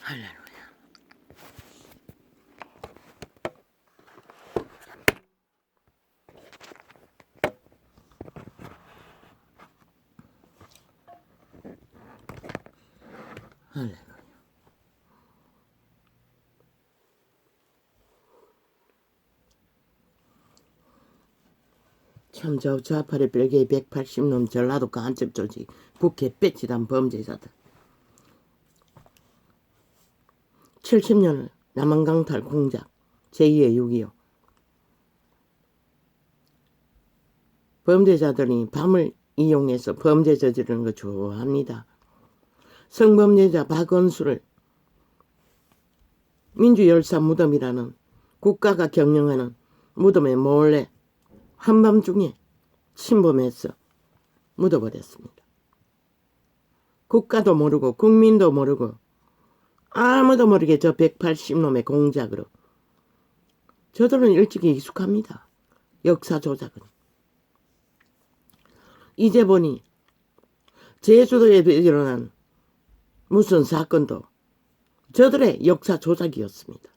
할렐루야. 할렐루야. 참 저 좌팔의 별개의 180놈 전라도 간첩 조직 국회 빼치단 범죄자들 70년을 남한강탈 공작 제2의 6.25 범죄자들이 밤을 이용해서 범죄 저지르는 거 좋아합니다. 성범죄자 박원수를 민주열사 무덤이라는 국가가 경영하는 무덤에 몰래 한밤중에 침범해서 묻어버렸습니다. 국가도 모르고 국민도 모르고 아무도 모르게 저 180놈의 공작으로 저들은 일찍이 익숙합니다. 역사 조작은. 이제 보니 제주도에 일어난 무슨 사건도 저들의 역사 조작이었습니다.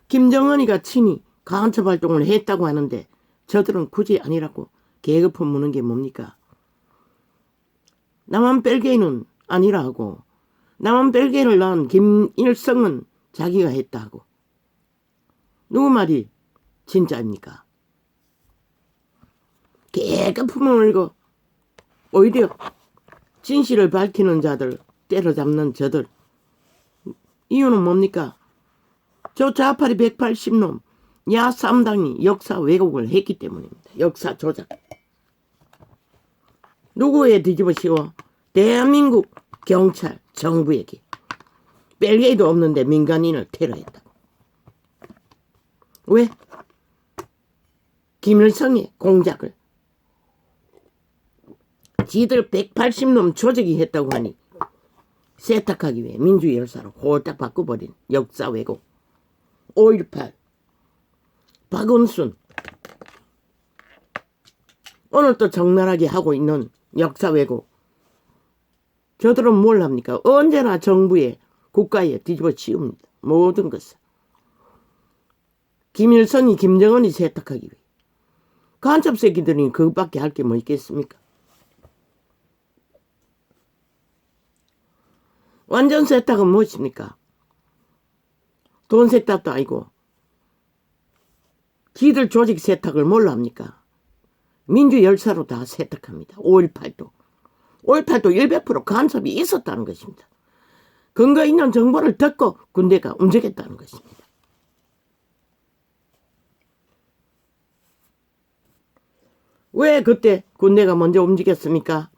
김정은이가 친히 간첩 활동을 했다고 하는데 저들은 굳이 아니라고 계급품 무는 게 뭡니까? 남한 벨게이는 아니라 하고 남한 벨게이를 낳은 김일성은 자기가 했다 하고 누구 말이 진짜입니까? 계급품을 물고 오히려 진실을 밝히는 자들 때려잡는 저들 이유는 뭡니까? 저 좌파리 180놈 야3당이 역사 왜곡을 했기 때문입니다. 역사 조작. 누구에 뒤집어 씌워? 대한민국 경찰 정부에게. 벨게이도 없는데 민간인을 테러했다고. 왜? 김일성의 공작을 지들 180놈 조직이 했다고 하니 세탁하기 위해 민주열사로 홀딱 바꿔버린 역사 왜곡. 5.18 박원순 오늘 또 적나라하게 하고 있는 역사 왜곡. 저들은 뭘 합니까? 언제나 정부에 국가에 뒤집어 씌웁니다. 모든 것을. 김일성이 김정은이 세탁하기 위해. 간첩 새끼들이 그것밖에 할 게 뭐 있겠습니까? 완전 세탁은 무엇입니까? 돈 세탁도 아니고 지들 조직 세탁을 뭘로 합니까? 민주열사로 다 세탁합니다. 5.18도 100% 간섭이 있었다는 것입니다. 근거 있는 정보를 듣고 군대가 움직였다는 것입니다. 왜 그때 군대가 먼저 움직였습니까?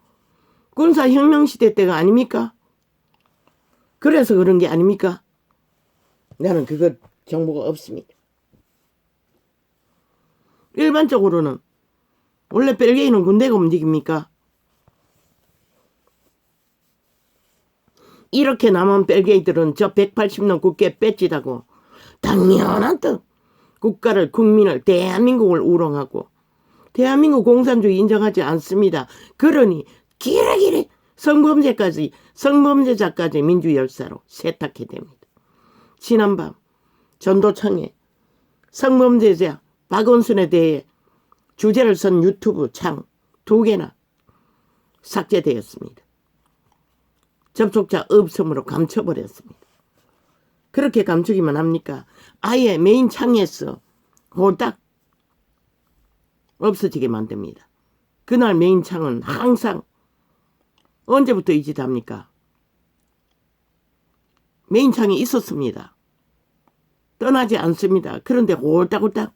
군사혁명시대 때가 아닙니까? 그래서 그런 게 아닙니까? 나는 그거 정보가 없습니다. 일반적으로는 원래 벨기에는 군대가 움직입니까? 이렇게 남한 벨기에들은 저 180년 국회 뺏지다고 당연한 뜻 국가를 국민을 대한민국을 우롱하고 대한민국 공산주의 인정하지 않습니다. 그러니 기레기레 성범죄자까지 민주열사로 세탁해 됩니다. 지난밤 전도청에 성범죄자 박원순에 대해 주제를 쓴 유튜브 창 2개나 삭제되었습니다. 접촉자 없음으로 감춰버렸습니다. 그렇게 감추기만 합니까? 아예 메인 창에서 홀딱 없어지게 만듭니다. 그날 메인 창은 항상 언제부터 이 짓 합니까? 메인 창이 있었습니다. 떠나지 않습니다. 그런데 홀딱홀딱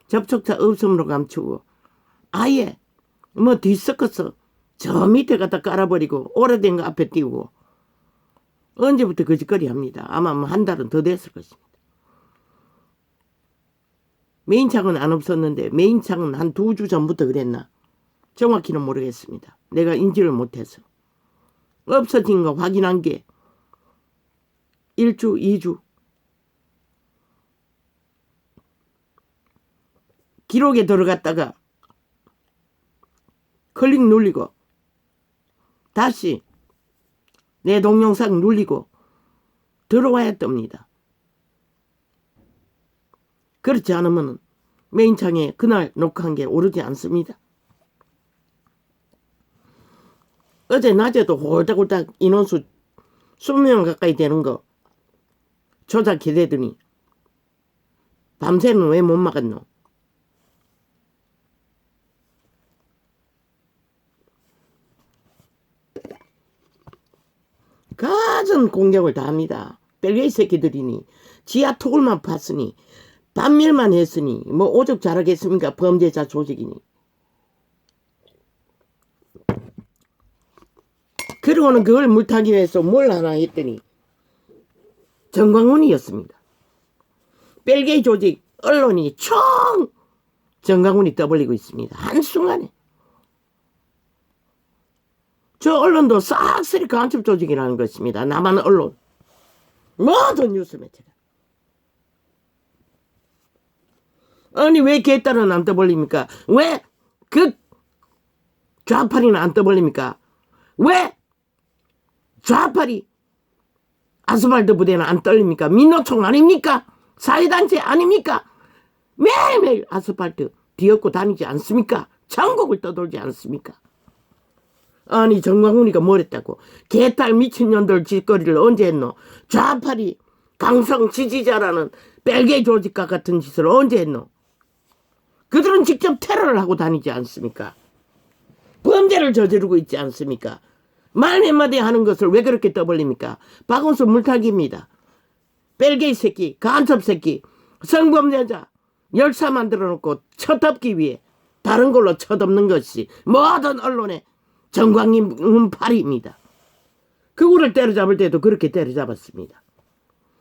접촉자 없음으로 감추고 아예 뭐 뒤섞어서 저 밑에 갖다 깔아버리고 오래된 거 앞에 띄우고 언제부터 그 짓거리 합니다. 아마 뭐 한 달은 더 됐을 것입니다. 메인창은 안 없었는데 메인창은 한 2주 전부터 그랬나? 정확히는 모르겠습니다. 내가 인지를 못해서. 없어진 거 확인한 게 1주, 2주. 기록에 들어갔다가 클릭 눌리고 다시 내 동영상 눌리고 들어와야 뜹니다. 그렇지 않으면 메인창에 그날 녹화한 게 오르지 않습니다. 어제 낮에도 홀딱홀딱 인원수 20명 가까이 되는 거 조작해 대더니 밤새는 왜 못 막았노? 가진 공격을 다 합니다. 벨게이 새끼들이니 지하 토굴만 팠으니 반밀만 했으니 뭐 오죽 잘하겠습니까? 범죄자 조직이니. 그러고는 그걸 물타기 위해서 뭘 하나 했더니 정광훈이었습니다. 벨게이 조직 언론이 총 정광훈이 떠벌리고 있습니다. 한순간에. 저 언론도 싹쓸이 간첩 조직이라는 것입니다. 남한 언론. 모든 뉴스 매체가. 아니 왜 개딸은 안 떠벌립니까? 왜 그 좌파리는 안 떠벌립니까? 왜 좌파리 아스팔트 부대는 안 떨립니까? 민노총 아닙니까? 사회단체 아닙니까? 매일매일 아스팔트 뒤엎고 다니지 않습니까? 전국을 떠돌지 않습니까? 아니 정광훈이가 뭘 했다고? 개딸 미친년들 짓거리를 언제 했노? 좌파리 강성 지지자라는 벨게이 조직과 같은 짓을 언제 했노? 그들은 직접 테러를 하고 다니지 않습니까? 범죄를 저지르고 있지 않습니까? 말 몇 마디 하는 것을 왜 그렇게 떠벌립니까? 박원순 물타기입니다. 벨게이 새끼, 간첩 새끼, 성범죄자 열사 만들어 놓고 쳐덮기 위해 다른 걸로 쳐덮는 것이 모든 언론의 정광훈 팔이입니다. 그거를 때려잡을 때도 그렇게 때려잡았습니다.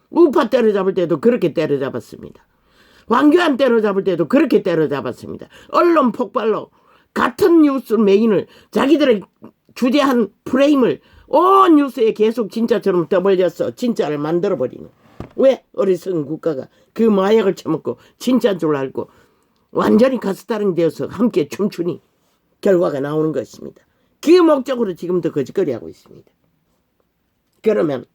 우파 때려잡을 때도 그렇게 때려잡았습니다. 황교안 때려잡을 때도 그렇게 때려잡았습니다. 언론 폭발로 같은 뉴스 메인을 자기들의 주제한 프레임을 온 뉴스에 계속 진짜처럼 떠벌려서 진짜를 만들어버리는. 왜 어리석은 국가가 그 마약을 처먹고 진짜인 줄 알고 완전히 가스타링 되어서 함께 춤추니 결과가 나오는 것입니다. 그 목적으로 지금도 거짓거리 하고 있습니다. 그러면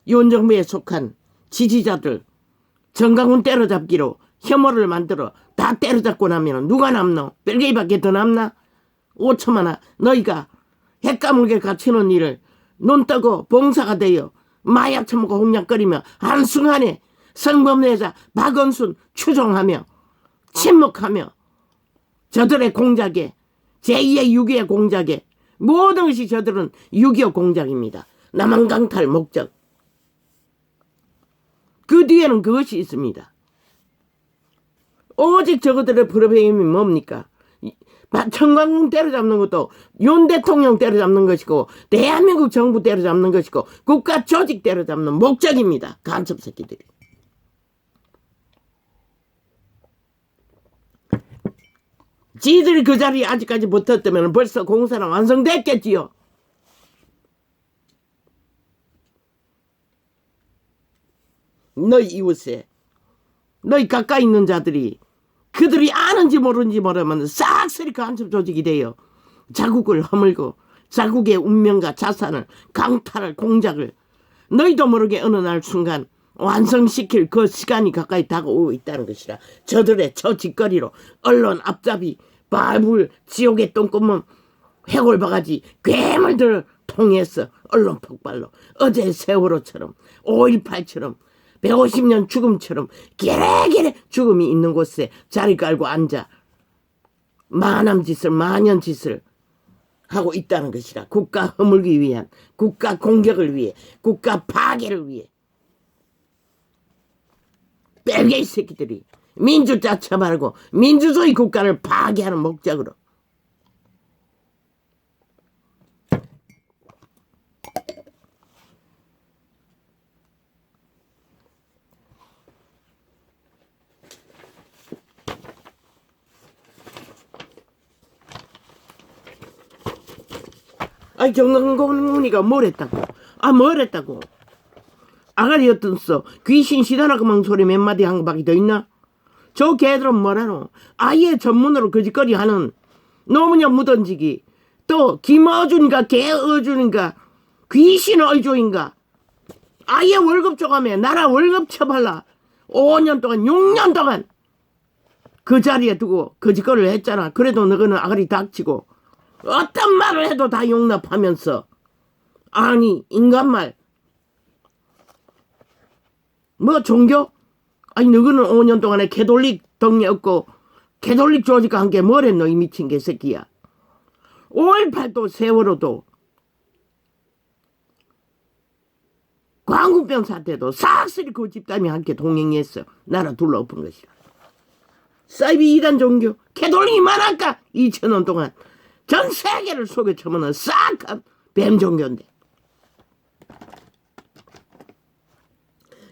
윤정부에 속한 지지자들 정광훈 때려잡기로 혐오를 만들어 다 때려잡고 나면 누가 남노? 벨게이밖에 더 남나? 5천만아 너희가 핵가물게 갇히는 일을 눈 뜨고 봉사가 되어 마약 처먹고 홍약거리며 한순간에 성범죄자 박원순 추종하며 침묵하며 저들의 공작에 제2의 6.25 공작에 모든 것이 저들은 6.25 공작입니다. 남한 강탈 목적. 그 뒤에는 그것이 있습니다. 오직 저것들의 프로그램이 뭡니까? 정광훈 때려잡는 것도 윤 대통령 때려잡는 것이고 대한민국 정부 때려잡는 것이고 국가 조직 때려잡는 목적입니다. 간첩 새끼들이. 지들이 그 자리에 아직까지 붙었다면 벌써 공사는 완성됐겠지요. 너희 이웃에 너희 가까이 있는 자들이 그들이 아는지 모르는지 모르면 싹쓸이 간첩 조직이 돼요. 자국을 허물고 자국의 운명과 자산을 강탈할 공작을 너희도 모르게 어느 날 순간 완성시킬 그 시간이 가까이 다가오고 있다는 것이라. 저들의 저 짓거리로 언론 앞잡이 발불 지옥의 똥구멍 해골바가지 괴물들을 통해서 언론 폭발로 어제 세월호처럼 5.18처럼 150년 죽음처럼 기레기레 죽음이 있는 곳에 자리 깔고 앉아 만함짓을 만연짓을 하고 있다는 것이라. 국가 허물기 위한, 국가 공격을 위해, 국가 파괴를 위해 벨게이 새끼들이 민주자 처벌하고 민주주의 국가를 파괴하는 목적으로 아니 정광훈이가 뭘 했다고? 뭘 했다고? 아가리 어떻소? 귀신 시다나그만 소리 몇 마디 한 거밖에 더 있나? 저 개들은 뭐라노? 아예 전문으로 거짓거리 하는 노무현 무던지기 또 김어준인가 개어준인가 귀신 얼조인가? 아예 월급 줘가며 나라 월급 쳐발라 5년 동안 6년 동안 그 자리에 두고 거짓거리를 했잖아. 그래도 너는 아가리 닥치고 어떤 말을 해도 다 용납하면서 아니 인간말 뭐 종교? 아니 너는 5년 동안에 캐톨릭 덕리 없고 캐톨릭 조직과 함께 뭘 했노 이 미친 개새끼야. 5.18도 세월호도 광우병 사태도 싹쓸이 그 집단이 함께 동행했어. 나라 둘러엎은 것이라. 사이비 이단 종교 캐톨릭이 많을까? 2000년 동안 전 세계를 속에 쳐먹는 싹한 뱀 종교인데.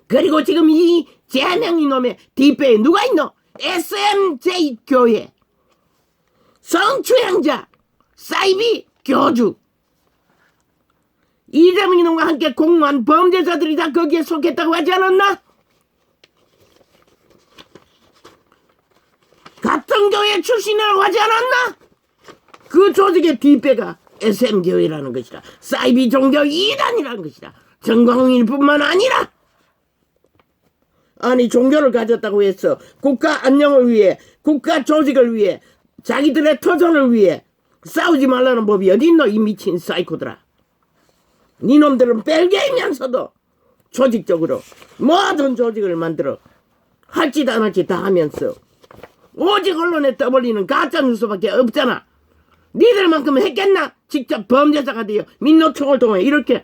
그리고 지금 이 재명이 놈의 뒷배에 누가 있노? SMJ 교회 성추행자 사이비 교주 이재명이 놈과 함께 공모한 범죄자들이 다 거기에 속했다고 하지 않았나? 같은 교회 출신이라고 하지 않았나? 그 조직의 뒷배가 SM교회라는 것이다. 사이비 종교 이단이라는 것이다. 정광훈뿐만 아니라 아니 종교를 가졌다고 해서 국가 안녕을 위해 국가 조직을 위해 자기들의 터전을 위해 싸우지 말라는 법이 어딨노 이 미친 사이코들아. 니놈들은 벨기이면서도 조직적으로 모든 조직을 만들어 할 짓 안 할 짓 다 하면서 오직 언론에 떠벌리는 가짜뉴스밖에 없잖아. 니들만큼 했겠나? 직접 범죄자가 되어 민노총을 통해 이렇게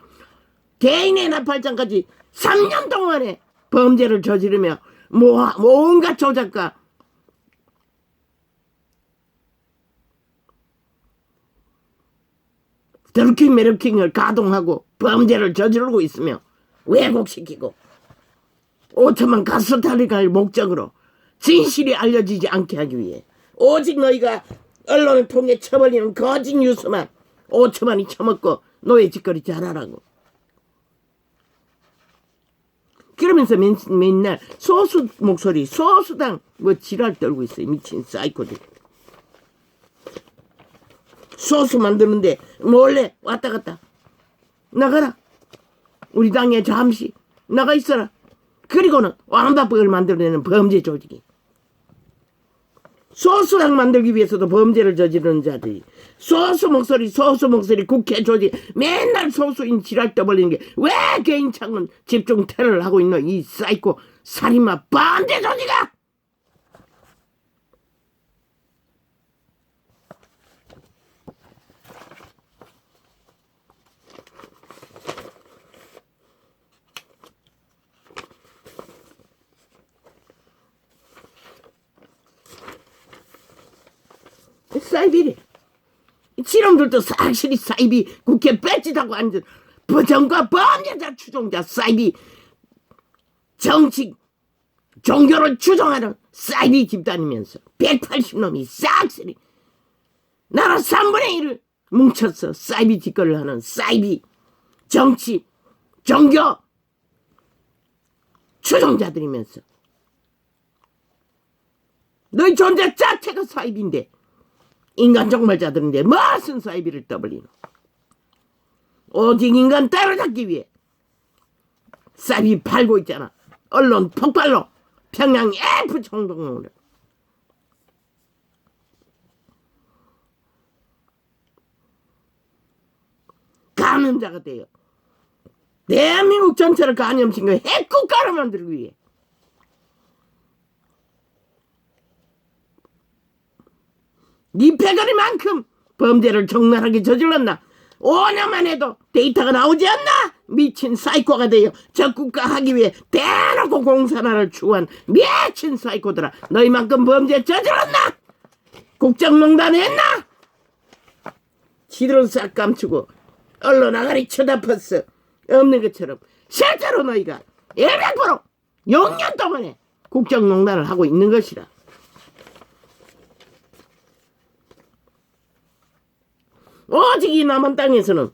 개인의 나팔장까지 3년 동안에 범죄를 저지르며 온갖 조작과 드루킹 메르킹을 가동하고 범죄를 저지르고 있으며 왜곡시키고 5천만 가스탈리갈 목적으로 진실이 알려지지 않게 하기 위해 오직 너희가 언론을 통해 쳐버리는 거짓 뉴스만 5천만이 쳐먹고 노예 짓거리 잘하라고. 그러면서 맨날 소수 목소리 소수당 뭐 지랄 떨고 있어요. 미친 사이코들. 소수 만드는데 몰래 왔다 갔다 나가라. 우리 당에 잠시 나가 있어라. 그리고는 왕바법을 만들어내는 범죄 조직이 소수당 만들기 위해서도 범죄를 저지르는 자들이 소수 목소리 국회 조직 맨날 소수인 지랄 떠벌리는 게 왜 개인창은 집중 테러를 하고 있노 이 사이코 살인마 반대 조직아. 사이비래. 지놈들도 사실이 사이비 국회 뺏지다고 앉은 부정과 범죄자 추종자 사이비 정치 종교를 추종하는 사이비 집단이면서 180놈이 싹쓸이 나라 3분의 1을 뭉쳐서 사이비 짓거리를 하는 사이비 정치 종교 추종자들이면서 너희 존재 자체가 사이비인데 인간 종말자들인데 무슨 사이비를 떠벌리노. 오직 인간 따라잡기 위해 사이비 팔고 있잖아. 언론 폭발로 평양 F 총동으로 감염자가 돼요. 대한민국 전체를 감염시켜 핵국가로 만들기 위해 네 패거리만큼 범죄를 적나라하게 저질렀나? 5년만 해도 데이터가 나오지 않나? 미친 사이코가 되어 적국가하기 위해 대놓고 공산화를 추구한 미친 사이코들아. 너희만큼 범죄 저질렀나? 국정농단 했나? 지들은 싹 감추고 언론 아가리 쳐다봤어. 없는 것처럼 실제로 너희가 100% 6년 동안에 국정농단을 하고 있는 것이라. 오직 이 남한 땅에서는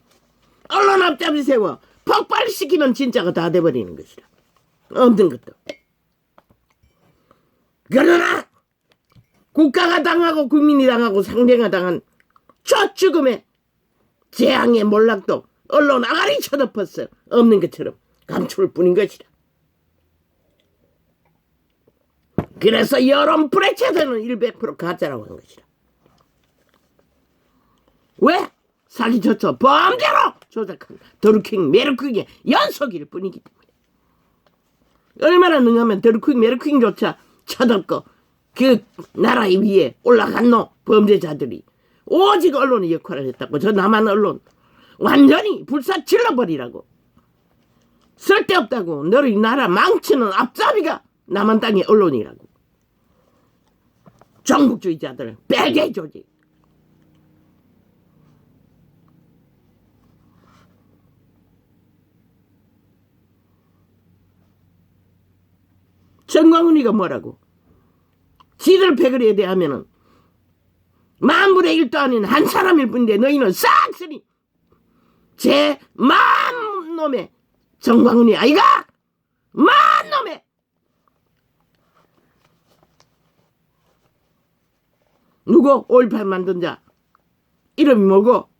언론 앞잡이 세워 폭발시키면 진짜가 다 돼버리는 것이라. 없는 것도. 그러나 국가가 당하고 국민이 당하고 상대가 당한 저 죽음의 재앙의 몰락도 언론 아가리 쳐덮었어. 없는 것처럼 감출 뿐인 것이라. 그래서 여론 프레체들은 100% 가짜라고 한 것이라. 왜? 사기쳐서 범죄로 조작한 드루킹 메르킹의 연속일 뿐이기 때문에. 얼마나 능하면 드루킹 메르킹조차 쳐덮고 그 나라 위에 올라갔노. 범죄자들이. 오직 언론의 역할을 했다고. 저 남한 언론 완전히 불사질러버리라고. 쓸데없다고. 너희 나라 망치는 앞잡이가 남한 땅의 언론이라고. 전국주의자들 빼개 조직. 정광훈이가 뭐라고? 지들 패거리에 대하면은 만분의 1도 아닌 한 사람일 뿐인데 너희는 싹쓸이 제 만놈의 정광훈이 아이가? 만놈의 누구? 5.18 만든 자 이름이 뭐고?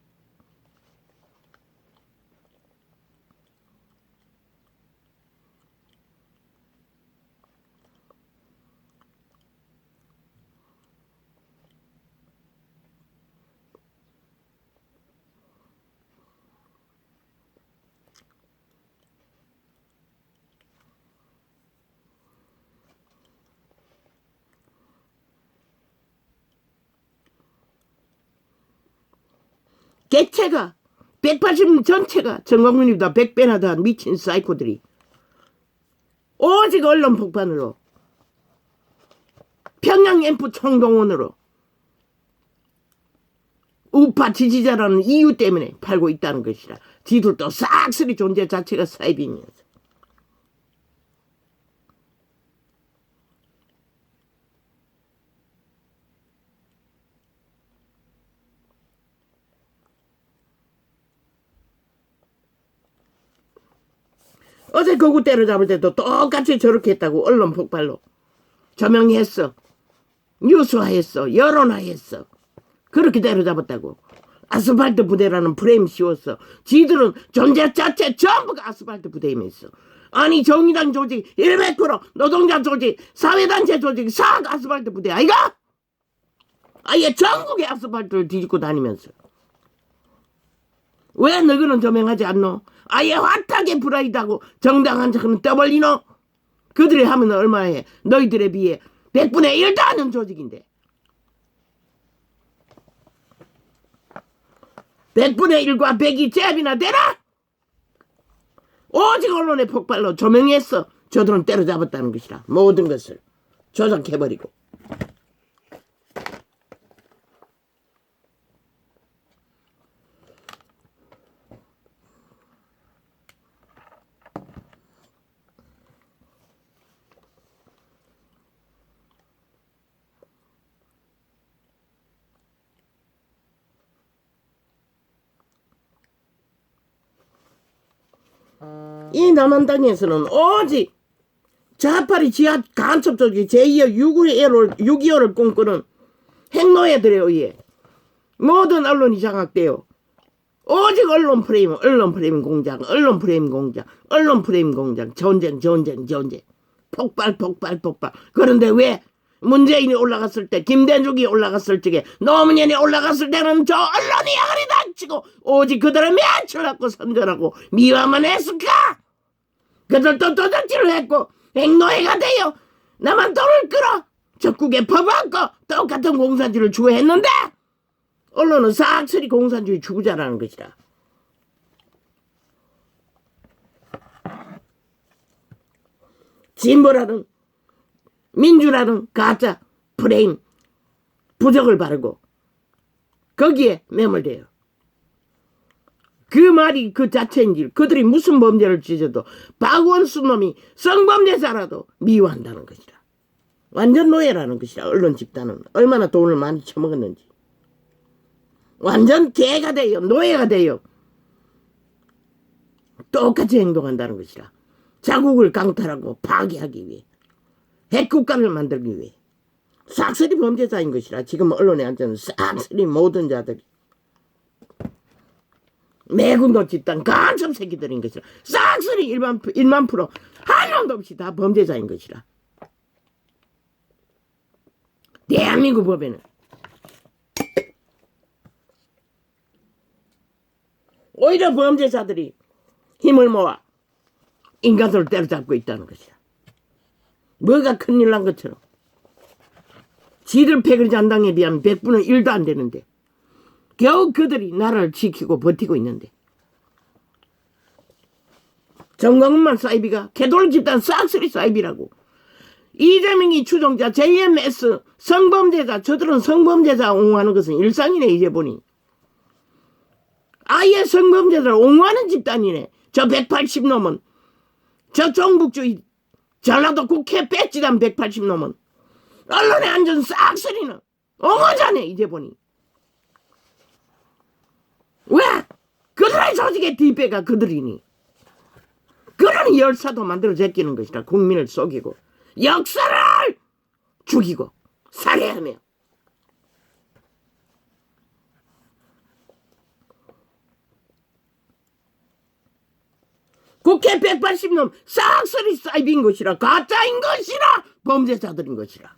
개체가 180년 전체가 정광훈이보다 100배나 더 미친 사이코들이 오직 언론 폭판으로 평양 엠프 총동원으로 우파 지지자라는 이유 때문에 팔고 있다는 것이라. 지들도 싹쓸이 존재 자체가 사이비면서. 어제 거구 때려잡을 때도 똑같이 저렇게 했다고. 언론 폭발로 조명했어. 뉴스화했어. 여론화했어. 그렇게 때려잡았다고. 아스팔트 부대라는 프레임 씌웠어. 지들은 존재 자체 전부가 아스팔트 부대임에 있어. 아니 정의당 조직 100% 노동자 조직 사회단체 조직 싹 아스팔트 부대 아이가? 아예 전국에 아스팔트를 뒤집고 다니면서. 왜 너희는 조명하지 않노? 아예 화타게 프라이드하고 정당한 척은 떠벌리노? 그들이 하면 얼마나 해? 너희들에 비해 100분의 1도 아는 조직인데. 100분의 1과 100이 제압이나 되나? 오직 언론의 폭발로 조명했어. 저들은 때려잡았다는 것이라. 모든 것을 조작해버리고. 이 남한 땅에서는 오직 좌파리 지하 간첩 조직 제2의 6.25를 꿈꾸는 핵노예들에 의해 모든 언론이 장악되어 오직 언론 프레임 공장, 언론 프레임 공장, 언론 프레임 공장, 전쟁. 폭발. 그런데 왜 문재인이 올라갔을 때, 김대중이 올라갔을 적에, 노무현이 올라갔을 때는 저 언론이 야가리 다치고 오직 그들의 멸치를 갖고 선전하고 미화만 했을까? 그들도 도적질을 했고 핵노예가 되어 나만 돈을 끌어 적국에 퍼붓고 똑같은 공산주의를 추구했는데 언론은 싹쓸이 공산주의 추구자라는 것이라. 진보라는 민주라는 가짜 프레임 부적을 바르고 거기에 매몰돼요. 그 말이 그 자체인지 그들이 무슨 범죄를 지져도 박원순 놈이 성범죄자라도 미워한다는 것이라. 완전 노예라는 것이라. 언론 집단은 얼마나 돈을 많이 처먹었는지. 완전 개가 돼요. 노예가 돼요. 똑같이 행동한다는 것이라. 자국을 강탈하고 파괴하기 위해 핵국가를 만들기 위해 싹쓸이 범죄자인 것이라. 지금 언론에 앉아있는 싹쓸이 모든 자들이 매군도 집단 간첩 새끼들인 것이라. 싹쓸이 1만 프로 한 놈도 없이 다 범죄자인 것이라. 대한민국 법에는. 오히려 범죄자들이 힘을 모아 인간들을 때려잡고 있다는 것이야. 뭐가 큰일 난 것처럼. 지들 패거리 잔당에 비하면 100분의 1도 안 되는데 겨우 그들이 나라를 지키고 버티고 있는데 정광훈만 사이비가 개돌 집단 싹쓸이 사이비라고. 이재명이 추종자 JMS 성범죄자, 저들은 성범죄자 옹호하는 것은 일상이네. 이제 보니 아예 성범죄자를 옹호하는 집단이네. 저 180놈은 저 종북주의 전라도 국회 배지단 180놈은 언론의 안전 싹쓸이는 옹호자네. 이제 보니 왜? 그들의 조직의 뒷배가 그들이니. 그러니 열사도 만들어 제끼는 것이라. 국민을 속이고 역사를 죽이고 살해하며. 국회 180놈 싹쓸이 사이비인 것이라. 가짜인 것이라. 범죄자들인 것이라.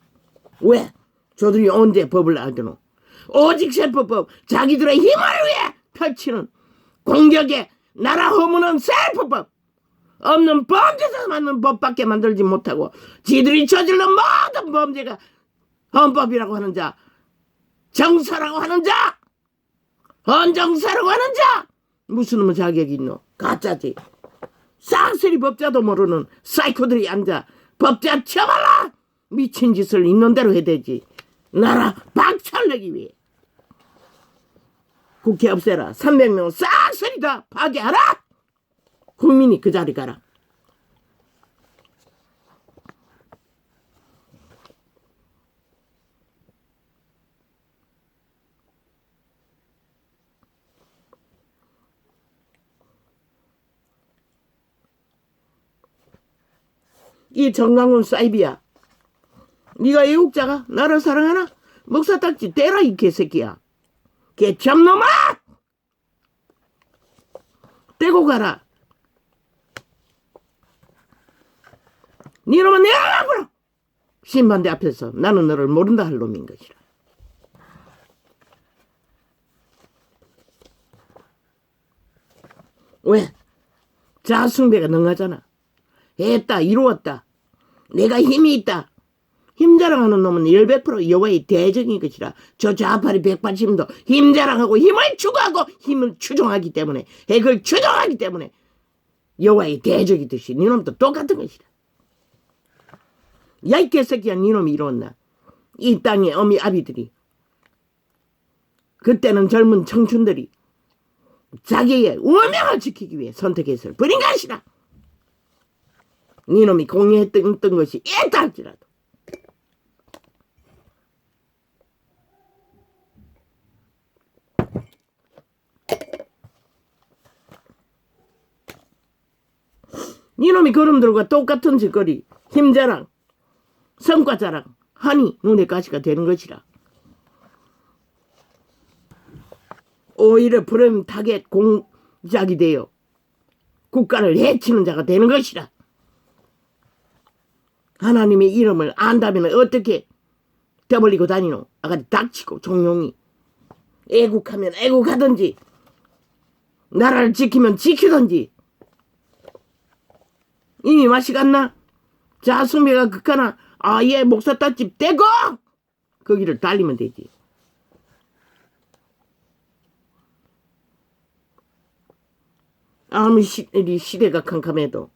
왜? 저들이 언제 법을 알더노? 오직 세포법, 자기들의 힘을 위해 펼치는 공격에 나라 허무는 셀프법. 없는 범죄자 맞는 법밖에 만들지 못하고 지들이 저질러 모든 범죄가 헌법이라고 하는 자, 정사라고 하는 자, 헌정사라고 하는 자, 무슨 놈의 자격이 있노? 가짜지. 싹쓸이 법자도 모르는 사이코들이 앉아 법자 처벌라. 미친 짓을 있는 대로 해야 되지. 나라 박살내기 위해. 국회 없애라. 300명 싹쓸이 다 파괴하라. 국민이 그 자리 가라. 이 정강훈 사이비야. 네가 애국자가 나를 사랑하나? 목사 딱지 떼라 이 개새끼야. 개참놈아! 떼고 가라. 니놈은 내 앞으로 심판대 앞에서 나는 너를 모른다 할 놈인 것이라. 왜? 자숭배가 능하잖아. 했다, 이루었다. 내가 힘이 있다. 힘자랑하는 놈은 100% 여호와의 대적인 것이라. 저 좌파리 180도 힘자랑하고 힘을 추구하고 힘을 추종하기 때문에, 핵을 추종하기 때문에 여호와의 대적이듯이 네 놈도 똑같은 것이라. 야, 이 개새끼야, 네 놈이 이루었나? 이 땅의 어미 아비들이, 그때는 젊은 청춘들이 자기의 운명을 지키기 위해 선택했을 뿐인 것이라. 네 놈이 공유했던 것이 있다 할지라도. 이놈이 그놈들과 똑같은 짓거리, 힘자랑, 성과자랑 하니 눈에 가시가 되는 것이라. 오히려 프레임 타겟 공작이 되어 국가를 해치는 자가 되는 것이라. 하나님의 이름을 안다면 어떻게 떠벌리고 다니노? 아가리 닥치고 종용이. 애국하면 애국하든지 나라를 지키면 지키든지. 이미 맛이 갔나? 자숭배가 극하나 아예 목사 딴집 떼고 거기를 달리면 되지. 아무리 시대가 캄캄해도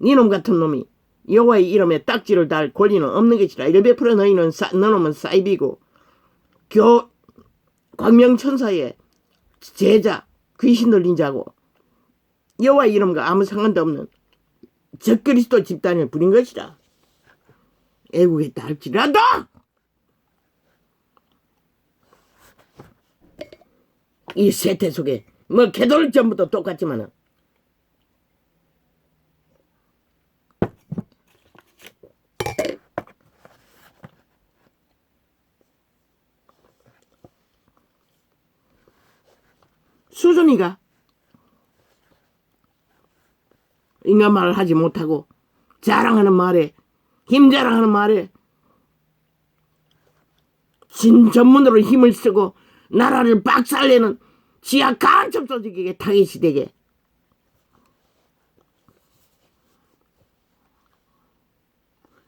니놈 같은 놈이 여호와의 이름에 딱지를 달 권리는 없는 것이라. 100% 너놈은 사이비고 광명천사의 제자, 귀신 들린 자고 여호와의 이름과 아무 상관도 없는 적그리스도 집단을 부린 것이라. 애국했다 할지라도 이 세태 속에 뭐 개돌 전부터 똑같지만은 수준이가 인간 말을 하지 못하고 자랑하는 말에 힘 자랑하는 말에 진 전문으로 힘을 쓰고 나라를 박살내는 지하 간첩 조직에게 타깃이 되게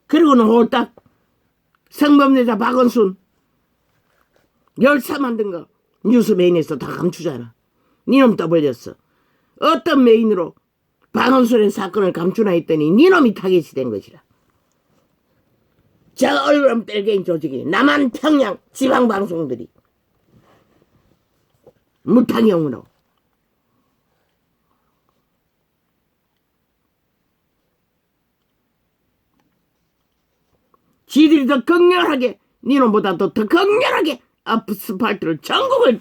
그리고는 홀딱 성범죄자 박원순 열사 만든 거 뉴스 메인에서 다 감추잖아. 니놈 떠벌렸어. 어떤 메인으로 박원순의 사건을 감추나 했더니 니놈이 타겟이 된 것이라. 저 얼굴은 뺄개인 조직이 남한 평양 지방방송들이 무탕형으로 지들이 더 극렬하게 니놈보다도 더 극렬하게 아스팔트를 전국을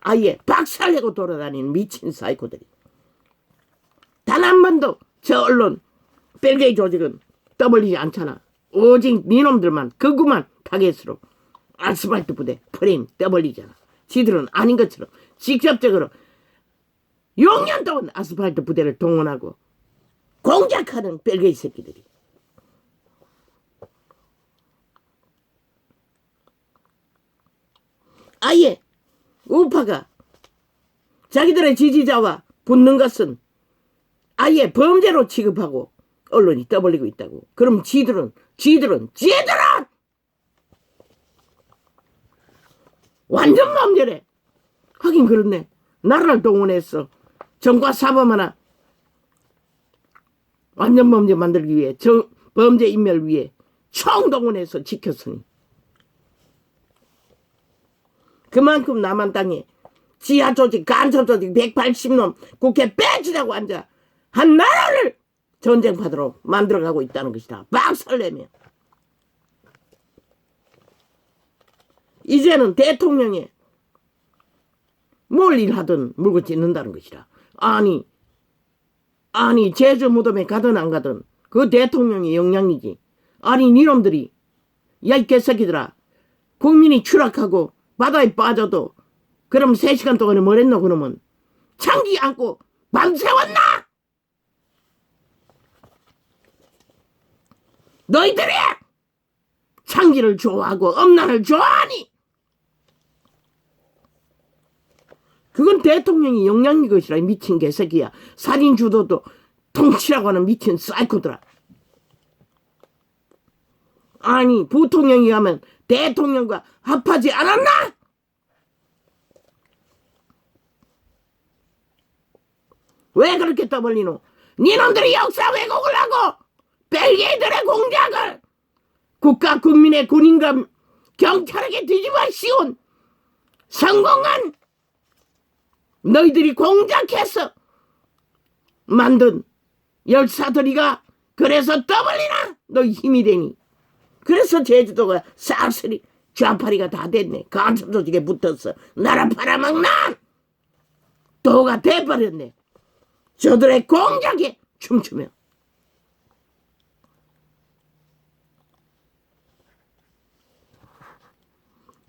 아예 박살내고 돌아다니는 미친 사이코들이 단 한 번도 저 언론 뺄개이 조직은 떠벌리지 않잖아. 오직 니놈들만 그구만 타겟으로 아스팔트 부대 프레임 떠벌리잖아. 지들은 아닌 것처럼 직접적으로 6년 동안 아스팔트 부대를 동원하고 공작하는 뺄개이 새끼들이 아예 우파가 자기들의 지지자와 붙는 것은 아예 범죄로 취급하고 언론이 떠벌리고 있다고. 그럼 지들은 완전 범죄래. 하긴 그렇네. 나라를 동원해서 정과 사범 하나 완전 범죄 만들기 위해 범죄 인멸 위해 총동원해서 지켰으니 그만큼 남한 땅에 지하 조직 간첩 조직 180놈 국회 빼지라고 앉아 한 나라를 전쟁파도로 만들어가고 있다는 것이다. 박살내며 이제는 대통령이 뭘 일하든 물고 찢는다는 것이다. 아니 제주 무덤에 가든 안 가든 그 대통령의 역량이지. 아니 니놈들이 야 이 개새끼들아 국민이 추락하고 바다에 빠져도 그럼 3시간 동안에 뭘 했노 그러면 창기 안고 밤새웠나? 너희들이 창기를 좋아하고 엄란을 좋아하니 그건 대통령이 역량인 것이라. 미친 개새끼야. 살인 주도도 통치라고 하는 미친 사이코들아. 아니 부통령이 가면 대통령과 합하지 않았나? 왜 그렇게 떠벌리노? 니놈들이 역사 왜곡을 하고 벨기에들의 공작을 국가 국민의 군인과 경찰에게 뒤집어 씌운 성공한 너희들이 공작해서 만든 열사들이가 그래서 떠벌리나? 너희 힘이 되니. 그래서 제주도가 싹쓸이 좌파리가 다 됐네. 간첩 조직에 붙어서 나라 팔아먹나? 도가 돼버렸네. 저들의 공작에 춤추며.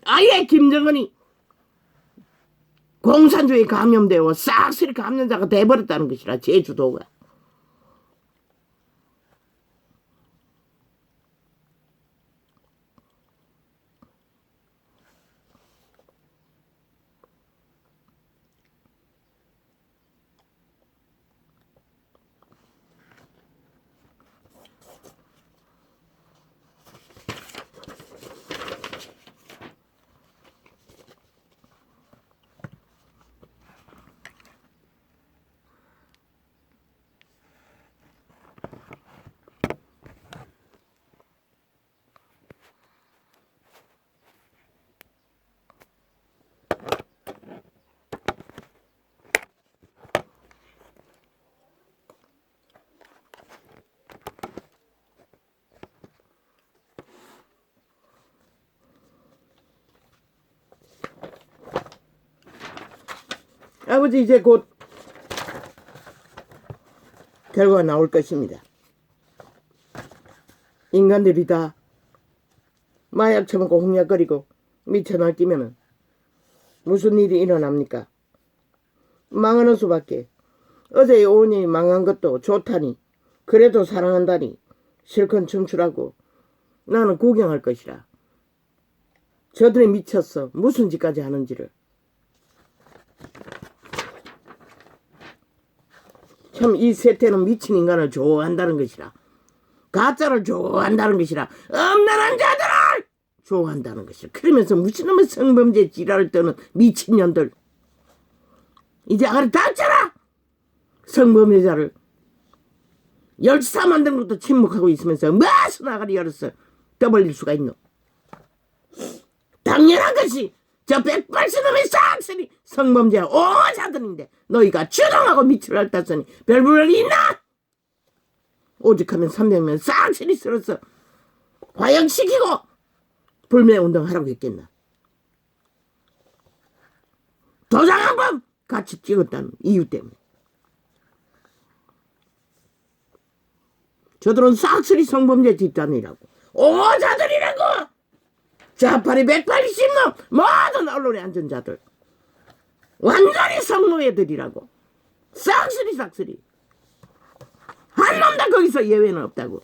아예 김정은이 공산주의 감염되어 싹쓸이 감염자가 돼버렸다는 것이라. 제주도가. 아버지 이제 곧 결과가 나올 것입니다. 인간들이 다 마약 처먹고 홍약거리고 미쳐 날뛰면은 무슨 일이 일어납니까? 망하는 수밖에. 어제 오은이 망한 것도 좋다니. 그래도 사랑한다니. 실컷 청출하고 나는 구경할 것이라. 저들이 미쳤어. 무슨 짓까지 하는지를. 참 이 세태는 미친 인간을 좋아한다는 것이라. 가짜를 좋아한다는 것이라. 엄란한 자들을 좋아한다는 것이라. 그러면서 무슨 놈의 성범죄 지랄을 떠는 미친년들. 이제 아가리 닥쳐라. 성범죄자를 열사 만든 것도 침묵하고 있으면서 무슨 아가리 열었어 떠벌릴 수가 있노. 당연한 것이 저 180놈의 싹쓸이 성범죄 오자들인데 너희가 주동하고 밑을 앓다더니 별볼이 있나? 오직하면 300명 싹쓸이 쓸어서 화형시키고 불매운동하라고 했겠나. 도장 한번 같이 찍었다는 이유 때문에. 저들은 싹쓸이 성범죄 집단이라고. 오자들이라고. 좌파리 180놈 모든 언론의 안전자들. 완전히 성노예들이라고. 싹쓸이. 한 놈도 거기서 예외는 없다고.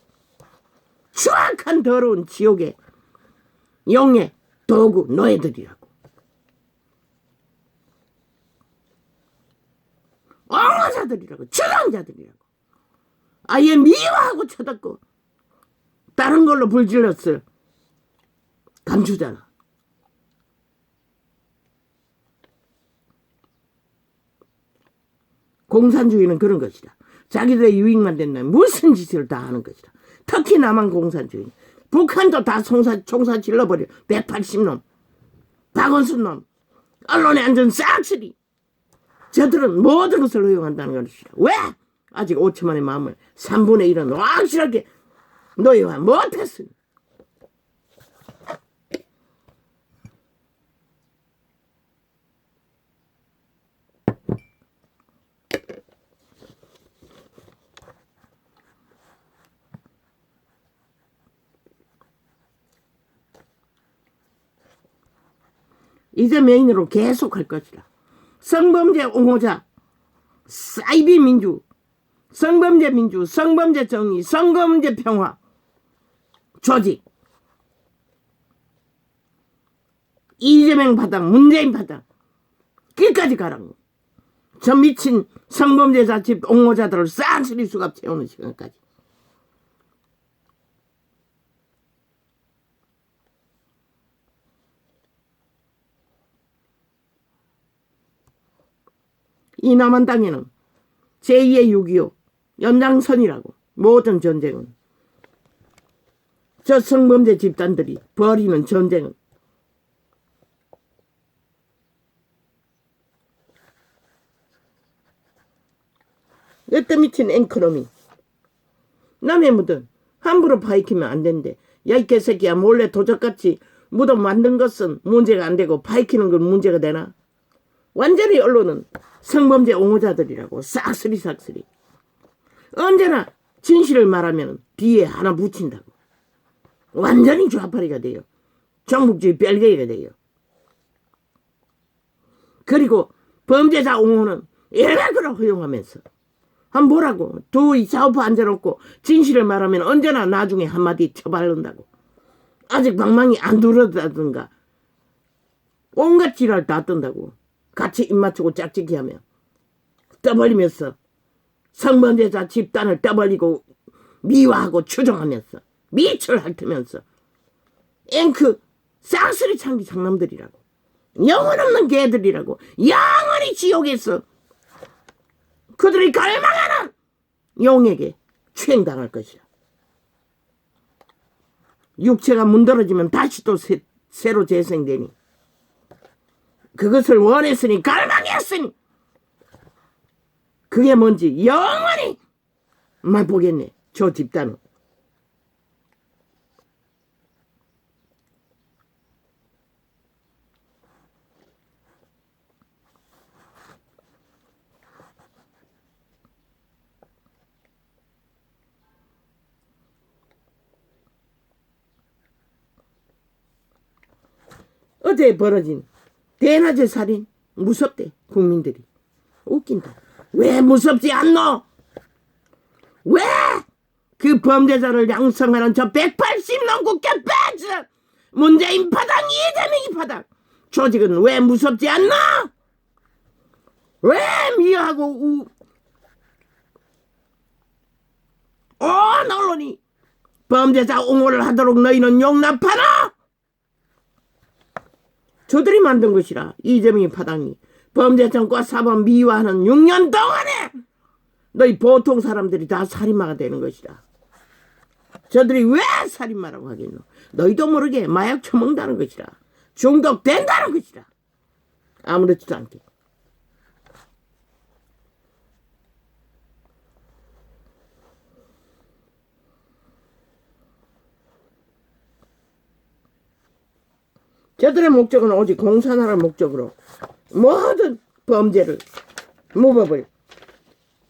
추악한 더러운 지옥의 용의 도구 노예들이라고. 엉어자들이라고. 주장자들이라고. 아예 미워하고 쳐닫고 다른 걸로 불질렀어요. 감추잖아. 공산주의는 그런 것이다. 자기들의 유익만 된다면 무슨 짓을 다 하는 것이다. 특히 남한 공산주의. 북한도 다 총사 질러버려. 180놈. 박원순 놈. 언론의 안전 싹쓸이. 저들은 모든 것을 허용한다는 것이다. 왜? 아직 5천만의 마음을 3분의 1은 확실하게 노예화 못했으니. 이제 메인으로 계속 할 것이다. 성범죄 옹호자, 사이비 민주, 성범죄 민주, 성범죄 정의, 성범죄 평화 조직. 이재명 파당, 문재인 파당 끝까지 가라고. 저 미친 성범죄자 집 옹호자들을 싹쓸이 수갑 채우는 시간까지. 이 남한 땅에는 제2의 6.25 연장선이라고. 모든 전쟁은 저 성범죄 집단들이 벌이는 전쟁은 여태 미친 앵커놈이 남의 무덤 함부로 파헤치면 안 되는데, 야 이 개새끼야, 몰래 도적같이 무덤 만든 것은 문제가 안 되고 파헤치는 건 문제가 되나? 완전히 언론은 성범죄 옹호자들이라고. 싹쓸이. 언제나 진실을 말하면 뒤에 하나 붙인다고. 완전히 좌파리가 돼요. 정북주의 뺄개이가 돼요. 그리고 범죄자 옹호는 일각으로 허용하면서 한 뭐라고 두 좌우파 앉아놓고 진실을 말하면 언제나 나중에 한마디 쳐바른다고. 아직 방망이 안 들어다든가 온갖 지랄 다 뜬다고. 같이 입 맞추고 짝짓기 하며 떠벌리면서 성범죄자 집단을 떠벌리고 미화하고 추종하면서 미철 핥으면서 앵크 싹쓸이 창기 장남들이라고. 영혼 없는 개들이라고. 영원히 지옥에서 그들이 갈망하는 용에게 추행당할 것이야. 육체가 문드러지면 다시 또 새로 재생되니 그것을 원했으니 갈망했으니 그게 뭔지 영원히 맛보겠네. 저 집단은. 어제 벌어진 대낮의 살인 무섭대. 국민들이 웃긴다. 왜 무섭지 않노? 왜 그 범죄자를 양성하는 저 180놈 국회 벤츠 문재인 파당 이재명이 파당 조직은 왜 무섭지 않나? 왜 미워하고 온 언론이 범죄자 옹호를 하도록 너희는 용납하나? 저들이 만든 것이라. 이재명이 파당이 범죄 정과 사법 미화하는 6년 동안에 너희 보통 사람들이 다 살인마가 되는 것이라. 저들이 왜 살인마라고 하겠노? 너희도 모르게 마약 처먹는다는 것이라. 중독된다는 것이라. 아무렇지도 않게. 저들의 목적은 오직 공산화를 목적으로 모든 범죄를 무법을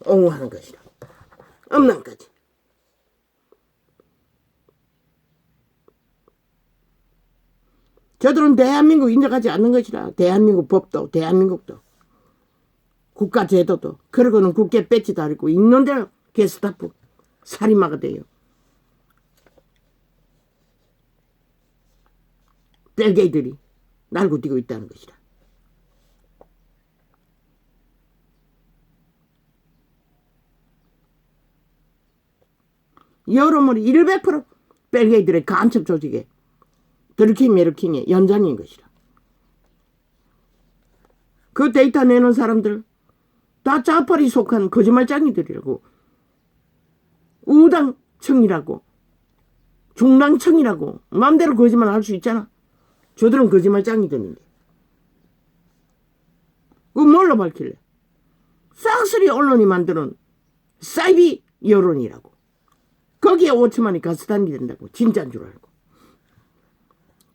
옹호하는 것이라. 엄난까지. 저들은 대한민국 인정하지 않는 것이라. 대한민국 법도 대한민국도 국가제도도 그러고는 국회 배지 달고 있는 대로 게스타프 살인마가 돼요. 벨게이들이 날고 뛰고 있다는 것이라. 여러모로 100% 벨게이들의 간첩 조직에 드루킹 메르킹의 연장인 것이라. 그 데이터 내는 사람들 다 짜파리 속한 거짓말쟁이들이라고. 우당청이라고 중랑청이라고 마음대로 거짓말 할 수 있잖아. 저들은 거짓말쟁이들인데 그거 뭘로 밝힐래? 싹쓸이 언론이 만드는 사이비 여론이라고. 거기에 5천만이 가스단이 된다고. 진짜인 줄 알고.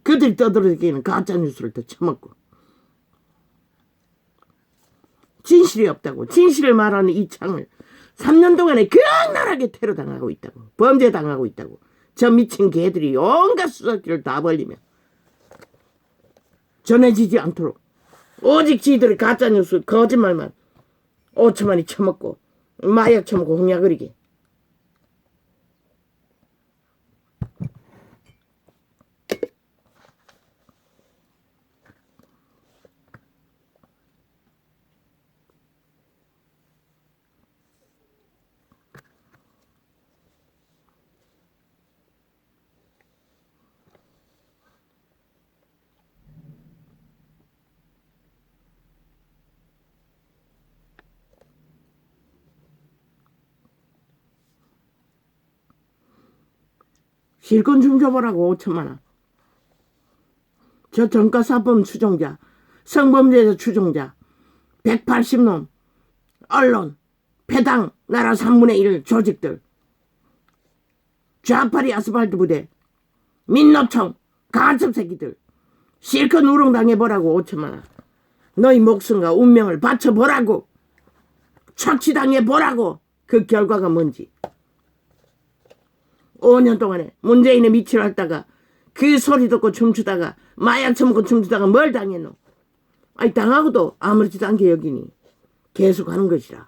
그들이 떠들어대기에는 가짜뉴스를 더 처먹고 진실이 없다고. 진실을 말하는 이 창을 3년 동안에 극렬하게 테러당하고 있다고. 범죄당하고 있다고. 저 미친 개들이 온갖 수사기를 다 벌리며 전해지지 않도록 오직 지들의 가짜뉴스 거짓말만 5천만이 처먹고 마약 처먹고 홍약거리게. 실권 좀 줘보라고. 5천만원. 저 전과사범 추종자 성범죄자 추종자 180놈 언론 배당 나라 3분의 1 조직들 좌파리 아스팔트 부대 민노총 간첩 새끼들 실컷 우롱당해보라고. 5천만원. 너희 목숨과 운명을 바쳐보라고. 착취당해보라고. 그 결과가 뭔지. 5년 동안에 문재인의 밑을 앓다가 그 소리 듣고 춤추다가 마약 처먹고 춤추다가 뭘 당했노? 아니 당하고도 아무렇지도 않게 여기니 계속 하는 것이라.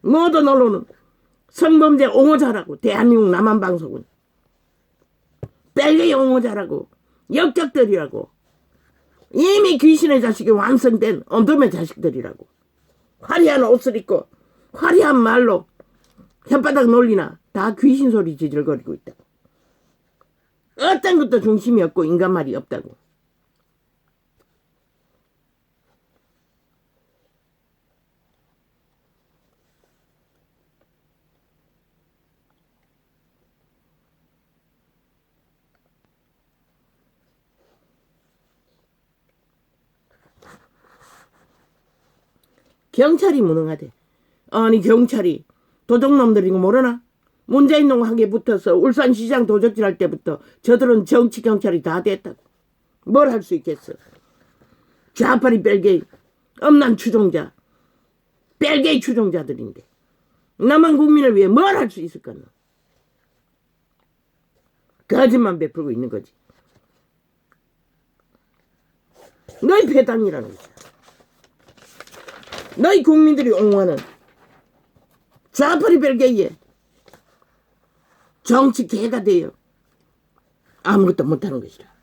모든 언론은 성범죄 옹호자라고. 대한민국 남한방송은 벨기에 옹호자라고. 역적들이라고. 이미 귀신의 자식이 완성된 어둠의 자식들이라고. 화려한 옷을 입고 화려한 말로 혓바닥 놀리나 다 귀신 소리 지질거리고 있다고. 어떤 것도 중심이 없고 인간말이 없다고. 경찰이 무능하대. 아니 경찰이 도둑놈들인 거 모르나? 문재인 놈하게 붙어서 울산시장 도적질 할 때부터 저들은 정치경찰이 다 됐다고. 뭘 할 수 있겠어. 좌파리 벨게이 엄난 추종자 벨게이 추종자들인데 남한 국민을 위해 뭘 할 수 있을까? 거짓만 베풀고 있는 거지. 너희 배당이라는 거지. 너희 국민들이 옹호하는 좌파리 별개의 정치 개가 되어 아무것도 못하는 것이라.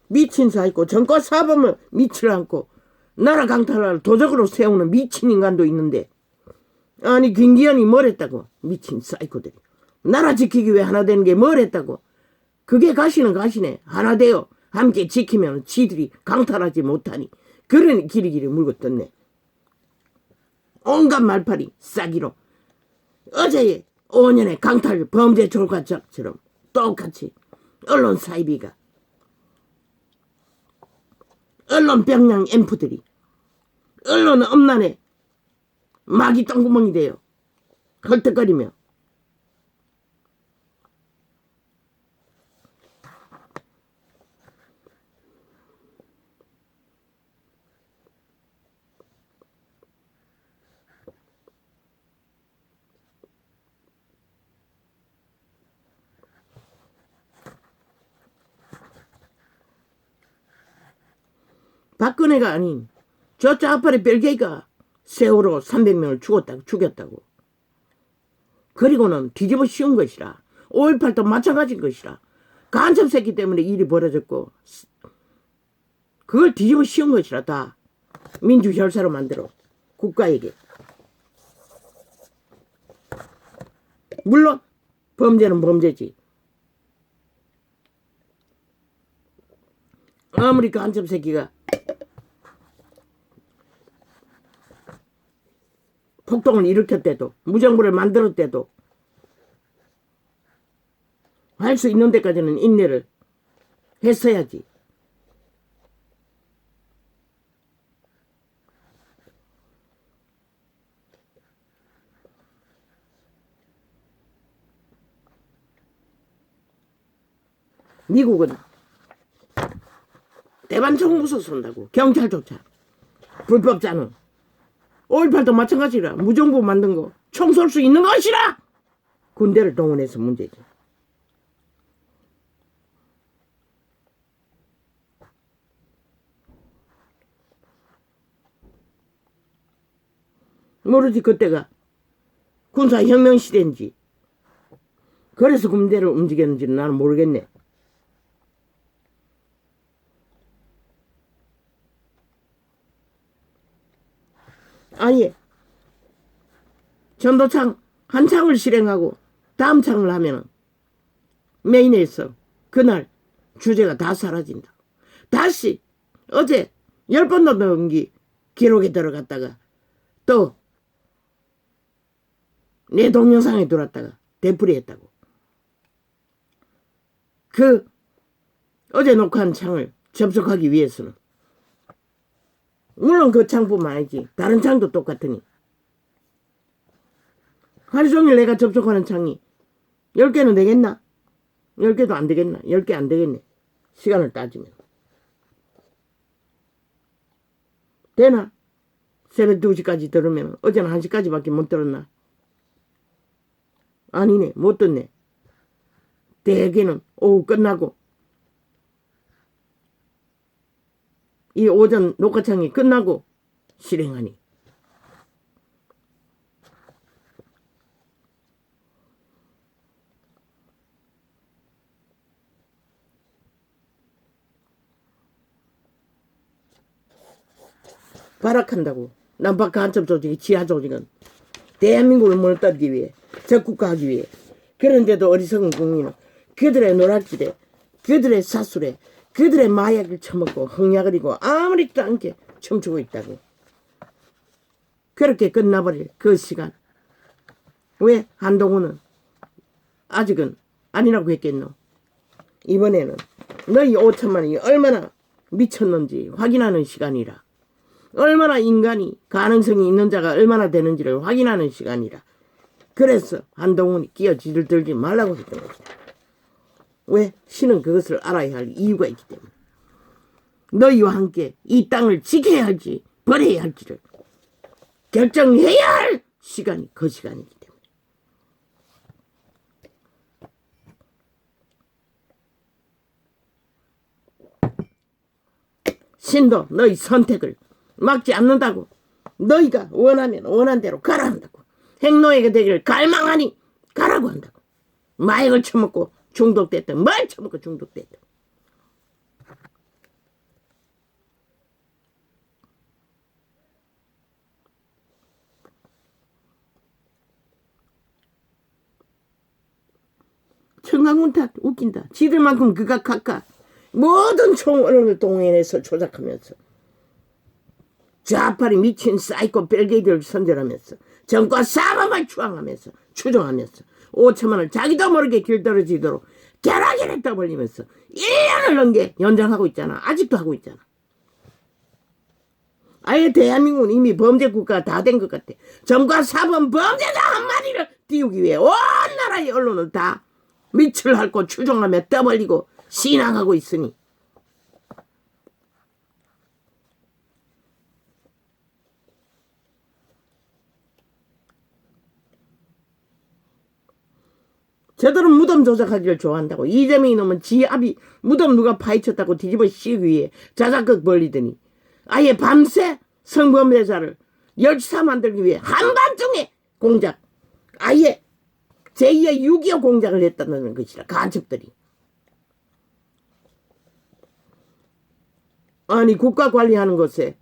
미친 사이고 정권 사범을 미치를 않고 나라 강탈을 도적으로 세우는 미친 인간도 있는데, 아니 김기현이 뭘 했다고. 미친 사이코들이 나라 지키기 위해 하나 되는 게 뭘 했다고. 그게 가시는 가시네. 하나 되어 함께 지키면 지들이 강탈하지 못하니 그러니 기리기리 물고 떴네. 온갖 말팔이 싸기로 어제의 5년의 강탈 범죄 조가작처럼 똑같이 언론 사이비가 언론 병량 앰프들이 언론 엄난에 마귀 똥구멍이 돼요. 헐떡거리며 박근혜가 아닌 저 좌파리 별개가 세월호 300명을 죽였다고. 그리고는 뒤집어 씌운 것이라. 5.18도 마찬가지인 것이라. 간첩 새끼 때문에 일이 벌어졌고 그걸 뒤집어 씌운 것이라. 다 민주혈사로 만들어 국가에게. 물론 범죄는 범죄지. 아무리 간첩 새끼가 폭동을 일으켰대도 무정부를 만들었대도 할 수 있는 데까지는 인내를 했어야지. 미국은 대만 정부서 쏜다고. 경찰조차 불법자는 5.18도 마찬가지라. 무정부 만든 거 총 쏠 수 있는 것이라. 군대를 동원해서 문제지. 모르지 그때가 군사혁명 시대인지 그래서 군대를 움직였는지는 나는 모르겠네. 아예 전도창 한 창을 실행하고 다음 창을 하면 메인에서 그날 주제가 다 사라진다. 다시 어제 10번도 넘기 기록에 들어갔다가 또 내 동영상에 들어왔다가 되풀이했다고. 그 어제 녹화한 창을 접속하기 위해서는 물론 그 창뿐만 아니지 다른 창도 똑같으니 하루 종일 내가 접속하는 창이 10개는 되겠나? 10개도 안 되겠나? 10개 안 되겠네. 시간을 따지면. 되나? 새벽 2시까지 들으면 어제는 1시까지밖에 못 들었나? 아니네. 못 듣네. 대개는 오후 끝나고 이 오전 녹화창이 끝나고 실행하니. 발악한다고. 남북 간첩 조직이 지하 조직은 대한민국을 물어뜯기 위해 적국화하기 위해. 그런데도 어리석은 국민은 그들의 노략질에 그들의 사술에 그들의 마약을 처먹고 흥야거리고 아무렇지도 않게 춤추고 있다고. 그렇게 끝나버릴 그 시간. 왜 한동훈은 아직은 아니라고 했겠노? 이번에는 너희 5천만이 얼마나 미쳤는지 확인하는 시간이라. 얼마나 인간이 가능성이 있는 자가 얼마나 되는지를 확인하는 시간이라. 그래서 한동훈이 끼어들지 말라고 했던 것이다. 왜? 신은 그것을 알아야 할 이유가 있기 때문에. 너희와 함께 이 땅을 지켜야 할지 버려야 할지를 결정해야 할 시간이 그 시간이기 때문에. 신도 너희 선택을 막지 않는다고. 너희가 원하면 원한 대로 가라 한다고. 행노예가 되기를 갈망하니 가라고 한다고. 마약을 처먹고 중독됐든 뭘 처먹고 중독됐든. 청강군 탓 웃긴다. 지들만큼 그가 각각 모든 총언론을 동원해서 조작하면서 좌파리 미친 사이코 벨게이들을 선전하면서 정과 사범을 추종하면서 5천만을 자기도 모르게 길들어지도록 겨라기를 떠벌리면서 1년을 넘게 연장하고 있잖아. 아직도 하고 있잖아. 아예 대한민국은 이미 범죄 국가가 다 된 것 같아. 정과 사범 범죄자 한 마리를 띄우기 위해 온 나라의 언론을 다 밑을 핥고 추종하며 떠벌리고 신앙하고 있으니 저들은 무덤 조작하기를 좋아한다고. 이재명이 놈은 지 아비 무덤 누가 파헤쳤다고 뒤집어 씌우기 위해 자작극 벌리더니 아예 밤새 성범죄자를 열사 만들기 위해 한밤중에 공작, 아예 제2의 6.25 공작을 했다는 것이라. 간첩들이. 아니 국가 관리하는 것에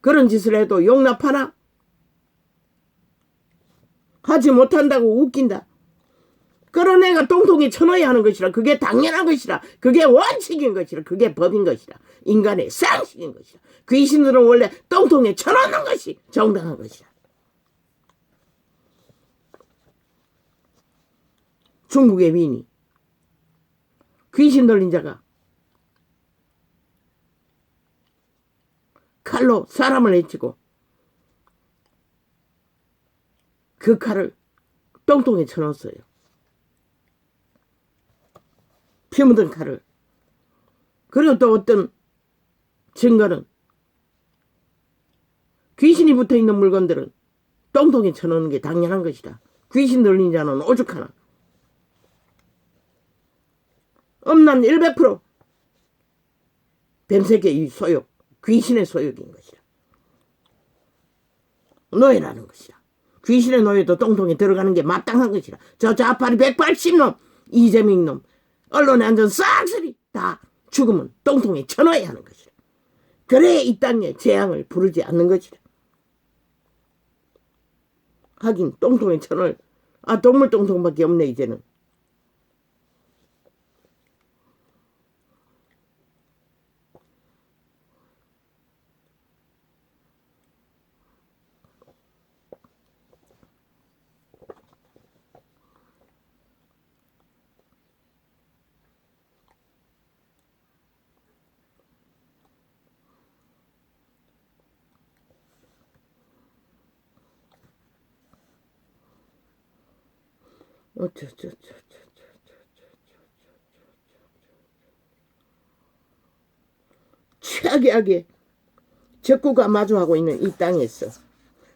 그런 짓을 해도 용납하나? 하지 못한다고 웃긴다. 그런 애가 똥통에 쳐넣어야 하는 것이라. 그게 당연한 것이라. 그게 원칙인 것이라. 그게 법인 것이라. 인간의 상식인 것이라. 귀신들은 원래 똥통에 쳐넣는 것이 정당한 것이라. 중국의 위인이 귀신 들린 자가 칼로 사람을 해치고 그 칼을 똥통에 쳐넣었어요. 피 묻은 칼을. 그리고 또 어떤 증거는 귀신이 붙어있는 물건들은 똥통에 쳐넣는 게 당연한 것이다. 귀신 들린 자는 오죽하나. 엄난 100% 뱀새끼의 소욕, 귀신의 소욕인 것이다. 노예라는 것이다. 귀신의 노예도 똥통에 들어가는 게 마땅한 것이다. 저 좌파리 180놈, 이재명 놈, 언론에 앉은 싹쓸이 다 죽으면 똥통에 쳐넣어야 하는 것이다. 그래야 이 땅에 재앙을 부르지 않는 것이다. 하긴 똥통에 쳐넣을 동물 똥통밖에 없네 이제는. 최악의 적국과 마주하고 있는 이 땅에서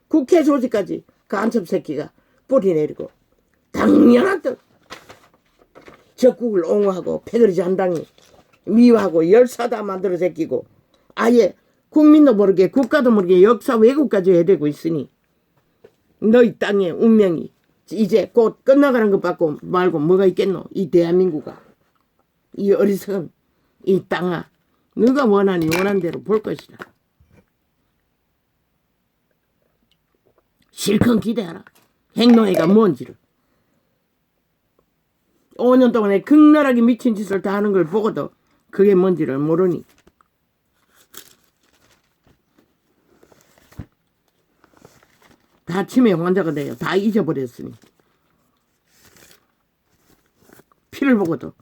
국회 조직까지 간첩 새끼가 뿌리내리고 당연한 듯 적국을 옹호하고 패거리 잔당이 미워하고 열사다 만들어 새끼고 아예 국민도 모르게 국가도 모르게 역사 왜곡까지 해대고 있으니 너희 땅의 운명이 이제 곧 끝나가는 것 말고 뭐가 있겠노? 이 대한민국아, 이 어리석은 이 땅아, 너가 원하니 원한 대로 볼 것이다. 실컷 기대하라. 행노예가 뭔지를. 5년 동안에 극렬하게 미친 짓을 다 하는 걸 보고도 그게 뭔지를 모르니 다 치매 환자가 돼요. 다 잊어버렸으니. 피를 보고도.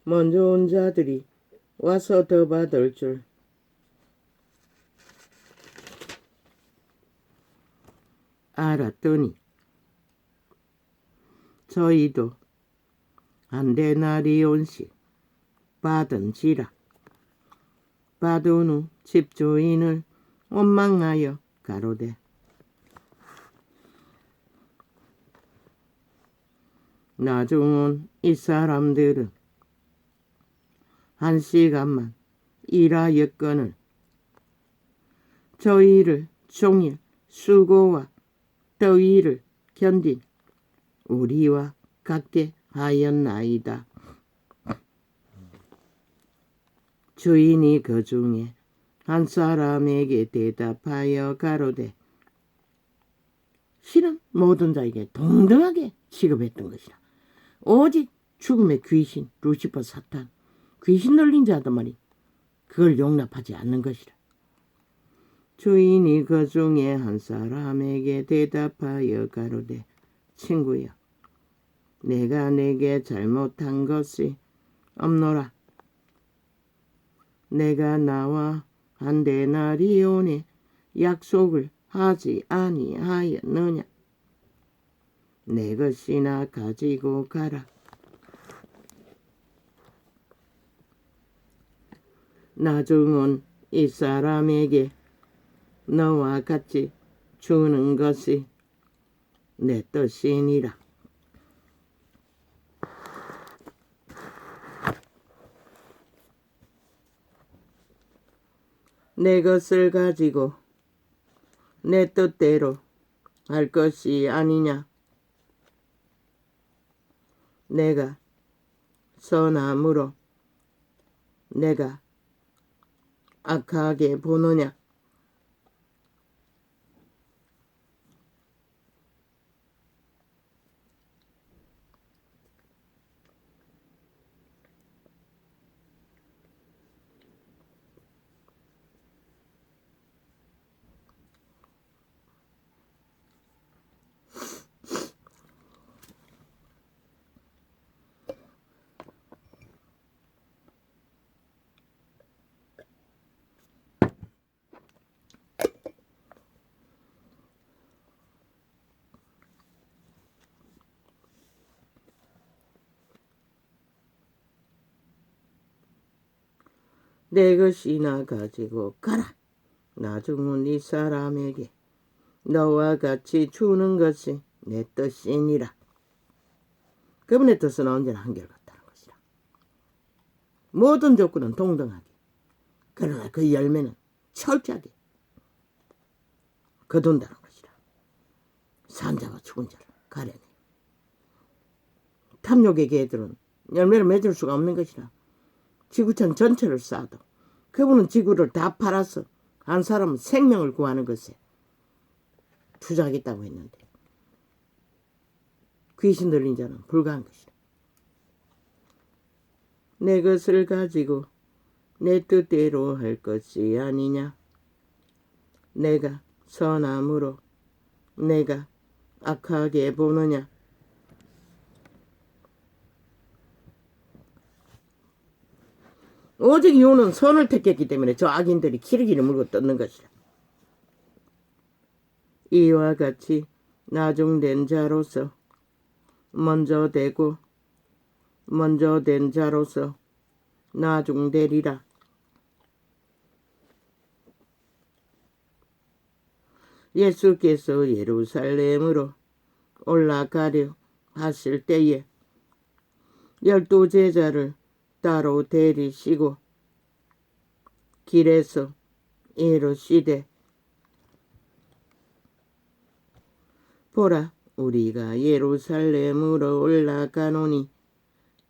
먼저 온 자들이 와서 더 받을 줄 알았더니 저희도 한 데나리온씩 받은지라. 받은 후 집주인을 원망하여 가로되 나중은 이 사람들은 한 시간만 일하였거늘 저희를 종일 수고와 더위를 견딘 우리와 같게 하였나이다. 주인이 그 중에 한 사람에게 대답하여 가로되 신은 모든 자에게 동등하게 취급했던 것이라. 오직 죽음의 귀신 루시퍼 사탄 귀신 들린 자들만이 그걸 용납하지 않는 것이라. 주인이 그 중에 한 사람에게 대답하여 가로되 친구야 내가 내게 잘못한 것이 없노라. 내가 나와 한 데나리온의 약속을 하지 아니하였느냐. 내 것이나 가지고 가라. 나중은 이 사람에게 너와 같이 주는 것이 내 뜻이니라. 내 것을 가지고 내 뜻대로 할 것이 아니냐. 내가 선함으로 내가 악하게 보느냐. 내 것이나 가지고 가라. 나중은 이 사람에게 너와 같이 주는 것이 내 뜻이니라. 그분의 뜻은 언제나 한결같다는 것이라. 모든 조건은 동등하게. 그러나 그 열매는 철저하게 거둔다는 것이라. 산자와 죽은 자를 가려내. 탐욕의 개들은 열매를 맺을 수가 없는 것이라. 지구촌 전체를 쌓아도 그분은 지구를 다 팔아서 한 사람은 생명을 구하는 것에 투자하겠다고 했는데 귀신 들린 자는 불가한 것이라. 내 것을 가지고 내 뜻대로 할 것이 아니냐. 내가 선함으로 내가 악하게 보느냐. 오직 이유는 선을 택했기 때문에 저 악인들이 기르기를 물고 뜯는 것이라. 이와 같이 나중된 자로서 먼저 되고 먼저 된 자로서 나중되리라. 예수께서 예루살렘으로 올라가려 하실 때에 12 제자를 따로 데리시고 길에서 이르시되 보라 우리가 예루살렘으로 올라가노니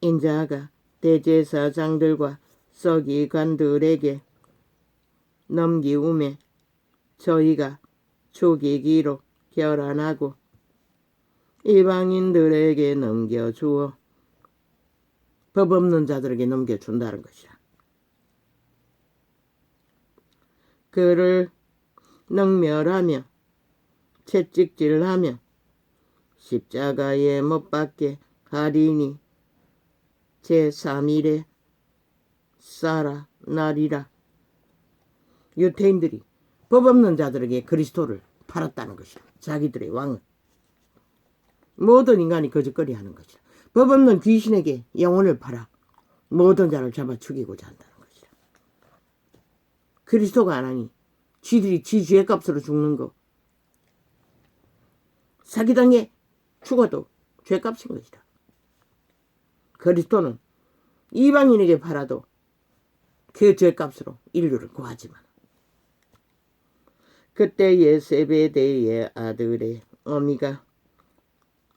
인자가 대제사장들과 서기관들에게 넘기움에 저희가 죽이기로 결안하고 이방인들에게 넘겨주어 법 없는 자들에게 넘겨준다는 것이라. 그를 능멸하며 채찍질하며 십자가에 못 박게 하리니 제3일에 살아나리라. 유대인들이 법 없는 자들에게 그리스도를 팔았다는 것이라. 자기들의 왕을. 모든 인간이 거짓거리 하는 것이라. 법 없는 귀신에게 영혼을 팔아 모든 자를 잡아 죽이고자 한다는 것이라. 그리스도가 안 하니 쥐들이 지 죄값으로 죽는 거. 사기당해 죽어도 죄값인 것이다. 그리스도는 이방인에게 팔아도 그 죄값으로 인류를 구하지만 그때에 세베대의 아들의 어미가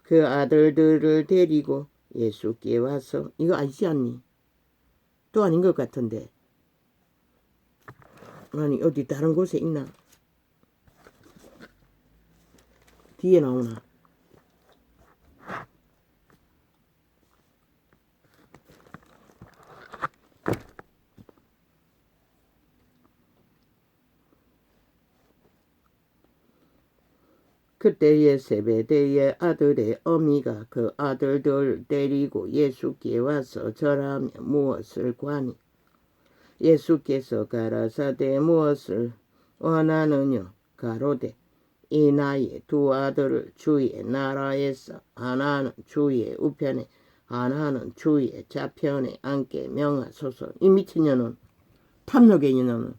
그 아들들을 데리고 예수께 와서, 이거 아니지 않니? 또 아닌 것 같은데. 아니 어디 다른 곳에 있나? 뒤에 나오나? 그때에 세베대의 아들의 어미가 그 아들들 데리고 예수께 와서 절하며 무엇을 구하니 예수께서 가라사대 무엇을 원하느냐 가로되 이 나의 두 아들을 주의 나라에서 하나는 주의 우편에 하나는 주의 좌편에 앉게 명하소서. 이 미친년은, 탐욕의 인연은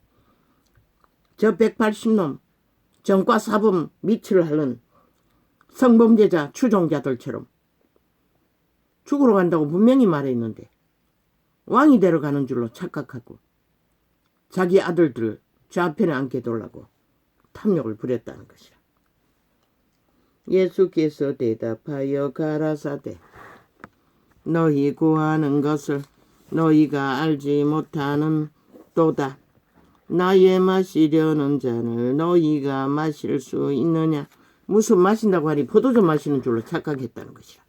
저 180놈 정과 사범 미치를 하는 성범죄자 추종자들처럼 죽으러 간다고 분명히 말했는데 왕이 데려가는 줄로 착각하고 자기 아들들을 좌편에 앉게 두려고 탐욕을 부렸다는 것이라. 예수께서 대답하여 가라사대 너희 구하는 것을 너희가 알지 못하는 도다. 나의 마시려는 잔을 너희가 마실 수 있느냐. 무슨 마신다고 하니 포도주 마시는 줄로 착각했다는 것이라.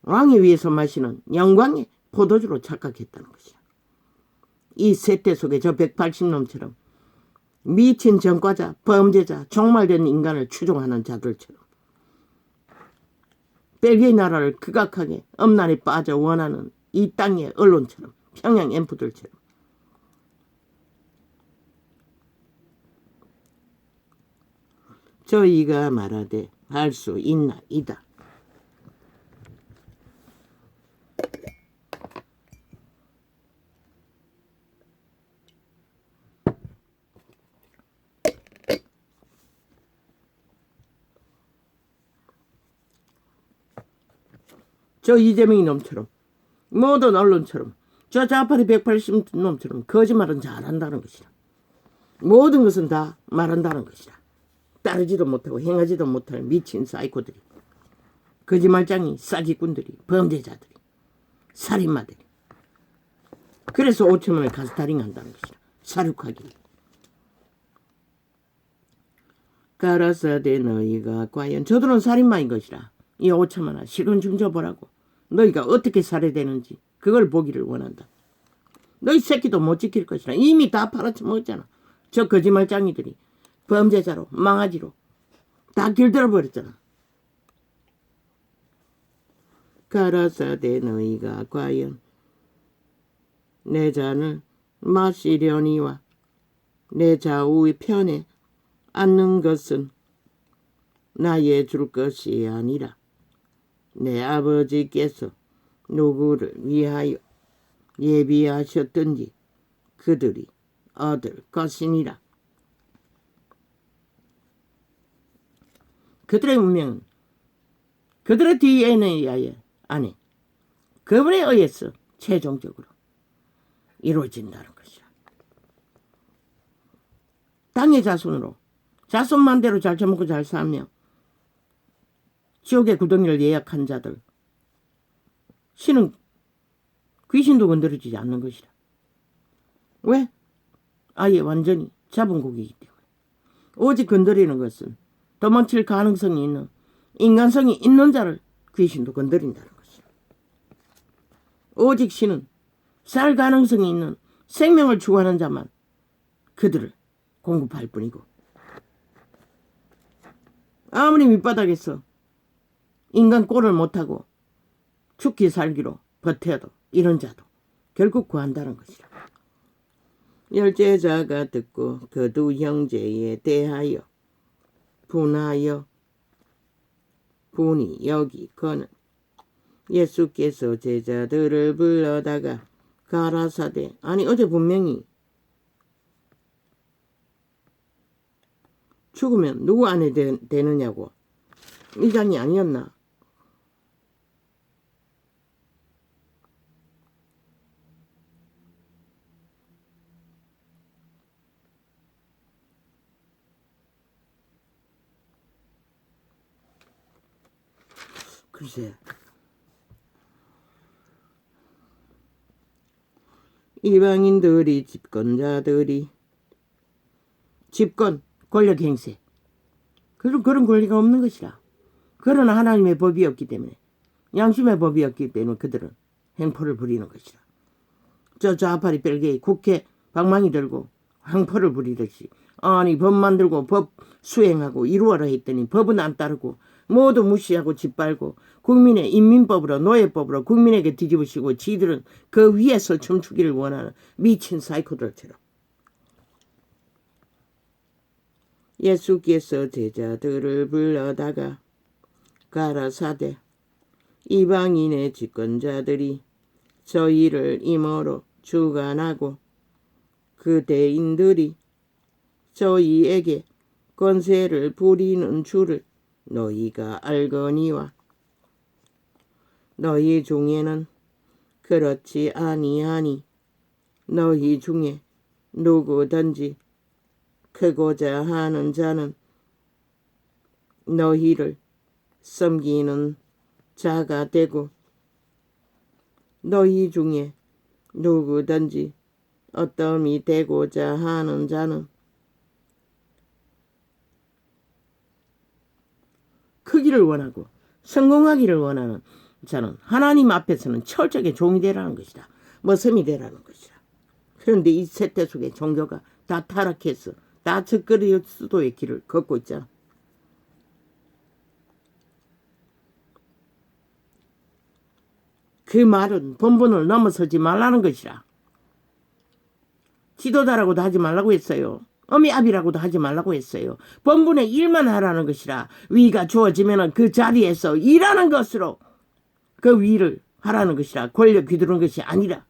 왕이 위해서 마시는 영광의 포도주로 착각했다는 것이라. 이 세대 속에 저 180놈처럼 미친 전과자, 범죄자, 종말된 인간을 추종하는 자들처럼 벨기에 나라를 극악하게 엄난에 빠져 원하는 이 땅의 언론처럼 평양 엠프들처럼 저희가 말하되 할 수 있나이다. 저 이재명이 놈처럼 모든 언론처럼 저 좌파리 180놈처럼 거짓말은 잘한다는 것이라. 모든 것은 다 말한다는 것이라. 따르지도 못하고 행하지도 못할 미친 사이코들이, 거짓말장이, 사기꾼들이, 범죄자들이, 살인마들이. 그래서 5천원을 가스타링 한다는 것이라. 사륙하기. 가라사대 너희가 과연 저들은 살인마인 것이라. 이 5천만원 실은 좀 줘보라고. 너희가 어떻게 살해되는지 그걸 보기를 원한다. 너희 새끼도 못 지킬 것이라. 이미 다 팔아쳐먹었잖아. 저 거짓말장이들이 범죄자로 망아지로 다 길들어버렸잖아. 가라사대 너희가 과연 내 잔을 마시려니와 내 좌우의 편에 앉는 것은 나의 줄 것이 아니라 내 아버지께서 누구를 위하여 예비하셨든지 그들이 얻을 것이니라. 그들의 운명은 그들의 DNA 안에 그분에 의해서 최종적으로 이루어진다는 것이라. 땅의 자손으로 자손 맘대로 잘 처먹고 잘 살며 지옥의 구덩이를 예약한 자들, 신은 귀신도 건드려지지 않는 것이라. 왜? 아예 완전히 잡은 곡이기 때문에. 오직 건드리는 것은 도망칠 가능성이 있는, 인간성이 있는 자를 귀신도 건드린다는 것이라. 오직 신은 살 가능성이 있는, 생명을 추구하는 자만 그들을 공급할 뿐이고, 아무리 밑바닥에서 인간 꼴을 못하고 죽기 살기로 버텨도 이런 자도 결국 구한다는 것이라. 열제자가 듣고 그 두 형제에 대하여 분하여 분이 여기거늘 예수께서 제자들을 불러다가 가라사대, 아니 어제 분명히 죽으면 누구 안에 되느냐고 이 장이 아니었나? 글쎄, 이방인들이 집권자들이 집권 권력 행세 그런 권리가 없는 것이라. 그러나 하나님의 법이 없기 때문에 양심의 법이 없기 때문에 그들은 행포를 부리는 것이라. 저 좌파리 벨기에 국회 방망이 들고 행포를 부리듯이 아니 법 만들고 법 수행하고 이루어라 했더니 법은 안 따르고 모두 무시하고 짓밟고 국민의 인민법으로 노예법으로 국민에게 뒤집으시고 지들은 그 위에서 춤추기를 원하는 미친 사이코들처럼. 예수께서 제자들을 불러다가 가라사대 이방인의 집권자들이 저희를 임어로 주관하고 그 대인들이 저희에게 권세를 부리는 줄을 너희가 알거니와 너희 중에는 그렇지 아니하니 너희 중에 누구든지 크고자 하는 자는 너희를 섬기는 자가 되고 너희 중에 누구든지 어떠함이 되고자 하는 자는 크기를 원하고 성공하기를 원하는 자는 하나님 앞에서는 철저하게 종이 되라는 것이다. 머슴이 되라는 것이다. 그런데 이 세대 속의 종교가 다 타락해서 다 적그리 수도의 길을 걷고 있잖아. 그 말은 본분을 넘어서지 말라는 것이라. 지도자라고도 하지 말라고 했어요. 어미아비라고도 하지 말라고 했어요. 본분의 일만 하라는 것이라. 위가 주어지면 그 자리에서 일하는 것으로 그 위를 하라는 것이라. 권력 휘두르는 것이 아니라.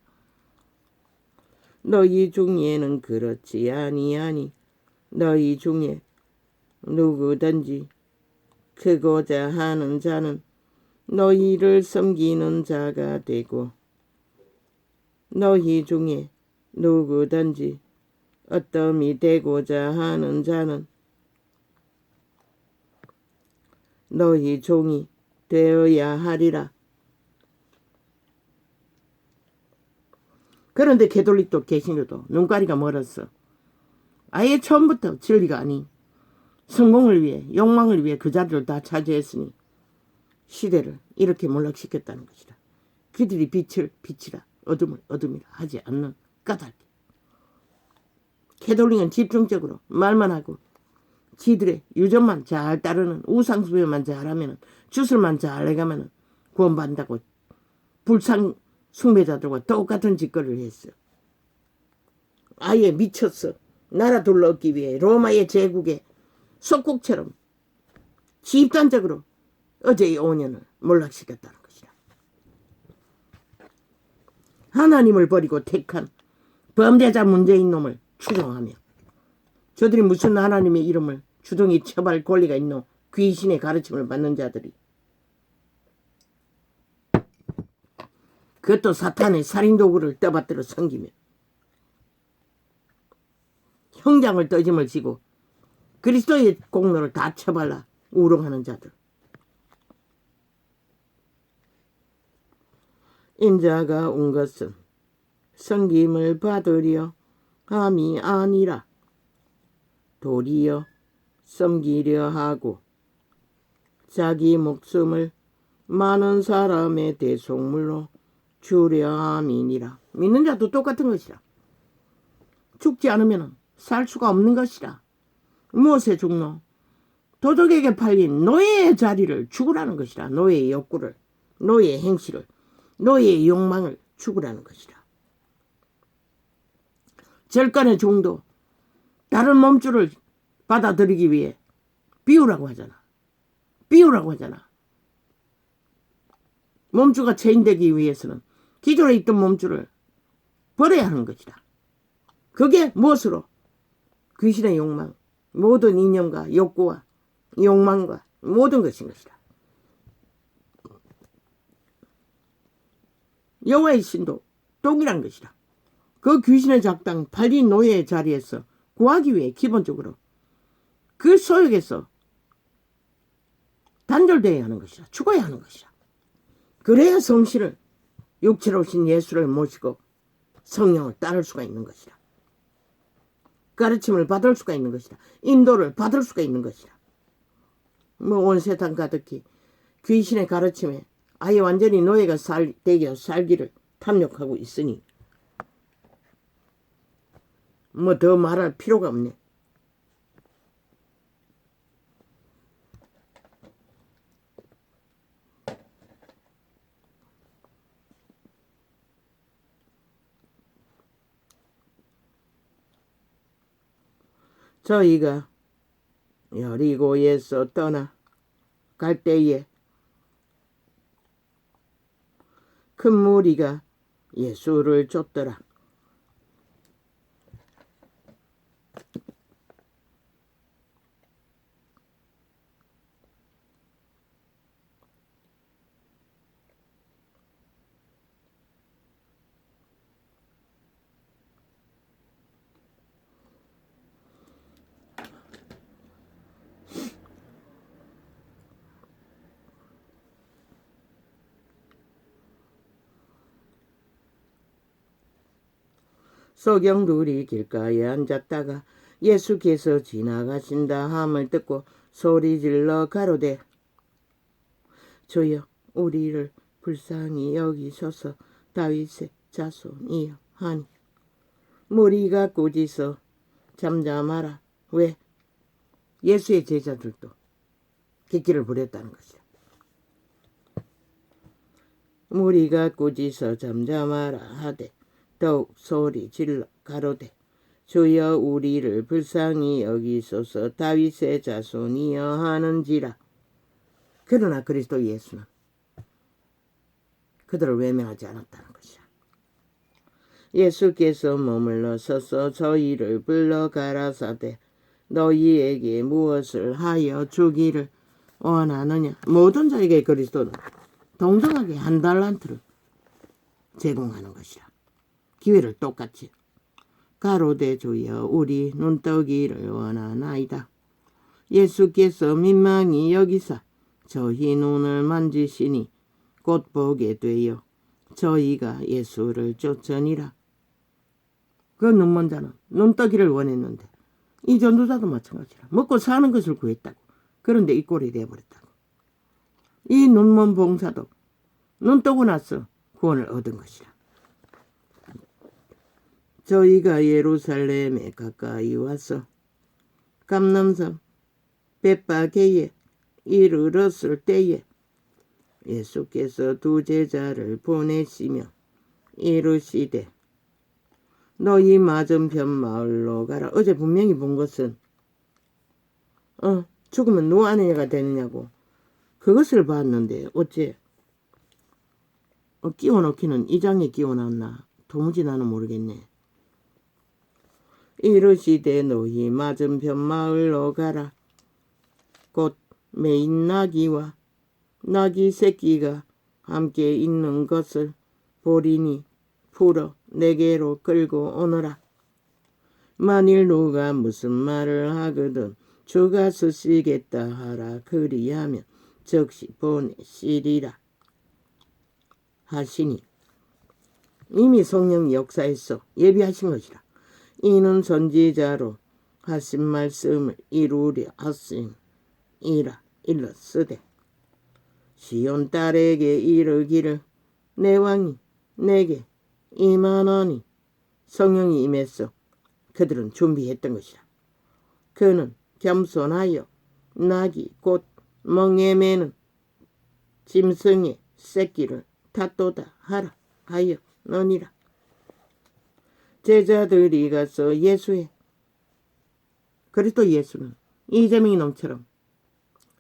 너희 중에는 그렇지 아니하니 너희 중에 누구든지 크고자 하는 자는 너희를 섬기는 자가 되고 너희 중에 누구든지 어떠함이 되고자 하는 자는 너희 종이 되어야 하리라. 그런데 개돌릭도 개신교도 눈가리가 멀었어. 아예 처음부터 진리가 아닌 성공을 위해 욕망을 위해 그 자리를 다 차지했으니 시대를 이렇게 몰락시켰다는 것이다. 그들이 빛을 빛이라 어둠을 어둠이라 하지 않는 까닭. 캐톨릭은 집중적으로 말만 하고 지들의 유전만 잘 따르는 우상숭배만 잘하면 주술만 잘 해가면 구원받는다고 불상 숭배자들과 똑같은 짓거리를 했어. 아예 미쳤어. 나라 둘러엎기 위해 로마의 제국의 속국처럼 집단적으로 어제의 5년을 몰락시켰다는 것이다. 하나님을 버리고 택한 범죄자 문제인 놈을 추종하며 저들이 무슨 하나님의 이름을 주둥이 처벌 권리가 있노. 귀신의 가르침을 받는 자들이. 그것도 사탄의 살인도구를 떠받들어 섬기며 형장을 떠짐을 지고 그리스도의 공로를 다 처발라 우롱하는 자들. 인자가 온 것은 섬김을 받으려 함이 아니라 도리어 섬기려 하고 자기 목숨을 많은 사람의 대속물로 주려 함이니라. 믿는 자도 똑같은 것이라. 죽지 않으면 살 수가 없는 것이라. 무엇에 죽노? 도적에게 팔린 노예의 자리를 죽으라는 것이라. 노예의 욕구를, 노예의 행실을 노예의 욕망을 죽으라는 것이라. 절간의 종도 다른 몸줄을 받아들이기 위해 비우라고 하잖아. 비우라고 하잖아. 몸줄과 체인되기 위해서는 기존에 있던 몸줄을 버려야 하는 것이다. 그게 무엇으로? 귀신의 욕망, 모든 이념과 욕구와 욕망과 모든 것인 것이다. 여호와의 신도 동일한 것이다. 그 귀신의 작당 팔린 노예의 자리에서 구하기 위해 기본적으로 그 소욕에서 단절되어야 하는 것이다. 죽어야 하는 것이다. 그래야 성신을 육체로 오신 예수를 모시고 성령을 따를 수가 있는 것이다. 가르침을 받을 수가 있는 것이다. 인도를 받을 수가 있는 것이다. 온 세상 가득히 귀신의 가르침에 아예 완전히 노예가 되게 살기를 탐욕하고 있으니 뭐 더 말할 필요가 없네. 저희가 여리고에서 떠나 갈 때에 큰 무리가 예수를 쫓더라. 소경들이 길가에 앉았다가 예수께서 지나가신다 함을 듣고 소리질러 가로되 주여 우리를 불쌍히 여기소서 다윗의 자손이여 하니 무리가 꾸짖어 잠잠하라. 왜? 예수의 제자들도 객기를 부렸다는 것이다. 무리가 꾸짖어 잠잠하라 하되 더욱 소리 질러 가로되 주여 우리를 불쌍히 여기소서 다윗의 자손이여 하는지라. 그러나 그리스도 예수는 그들을 외면하지 않았다는 것이야. 예수께서 머물러 서서 저희를 불러 가라사대 너희에게 무엇을 하여 주기를 원하느냐. 모든 자에게 그리스도는 동등하게 한 달란트를 제공하는 것이라. 기회를 똑같이. 가로되 주여 우리 눈떠기를 원하나이다. 예수께서 민망히 여기사 저희 눈을 만지시니 곧 보게 되어 저희가 예수를 쫓으니라. 그 눈먼 자는 눈떠기를 원했는데 이 전도자도 마찬가지라. 먹고 사는 것을 구했다고. 그런데 이 꼴이 되어버렸다고. 이 눈먼 봉사도 눈 뜨고 나서 구원을 얻은 것이라. 저희가 예루살렘에 가까이 와서 감람산 벳바게에 이르렀을 때에 예수께서 두 제자를 보내시며 이르시되 너희 맞은편 마을로 가라. 어제 분명히 본 것은 죽으면 누구 아내가 되느냐고 그것을 봤는데 어째 끼워넣기는 이 장에 끼워놨나 도무지 나는 모르겠네. 이르시되 너희 맞은편 마을로 가라. 곧 매인 나귀와 나귀 새끼가 함께 있는 것을 보리니 풀어 내게로 끌고 오너라. 만일 누가 무슨 말을 하거든 주가 쓰시겠다 하라. 그리하면 즉시 보내시리라 하시니 이미 성령 역사에서 예비하신 것이라. 이는 선지자로 하신 말씀을 이루려 하심이라. 일렀으되 시온 딸에게 이르기를 내 왕이 내게 임하노니. 성령이 임했어. 그들은 준비했던 것이라. 그는 겸손하여 나귀 곧 멍에 매는 짐승의 새끼를 탓도다 하라 하여 너니라. 제자들이 가서 예수의 그리스도 예수는 이재명이 놈처럼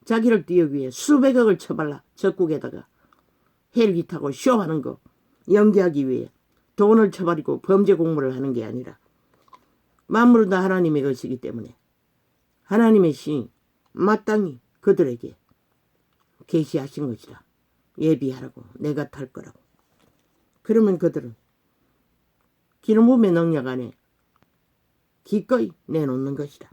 자기를 띄우기 위해 수백억을 쳐발라 적국에다가 헬기 타고 쇼하는 거 연기하기 위해 돈을 쳐버리고 범죄 공모를 하는 게 아니라 만물은 다 하나님의 것이기 때문에 하나님의 신이 마땅히 그들에게 계시하신 것이다. 예비하라고 내가 탈 거라고. 그러면 그들은 기름 부음의 능력 안에 기꺼이 내놓는 것이다.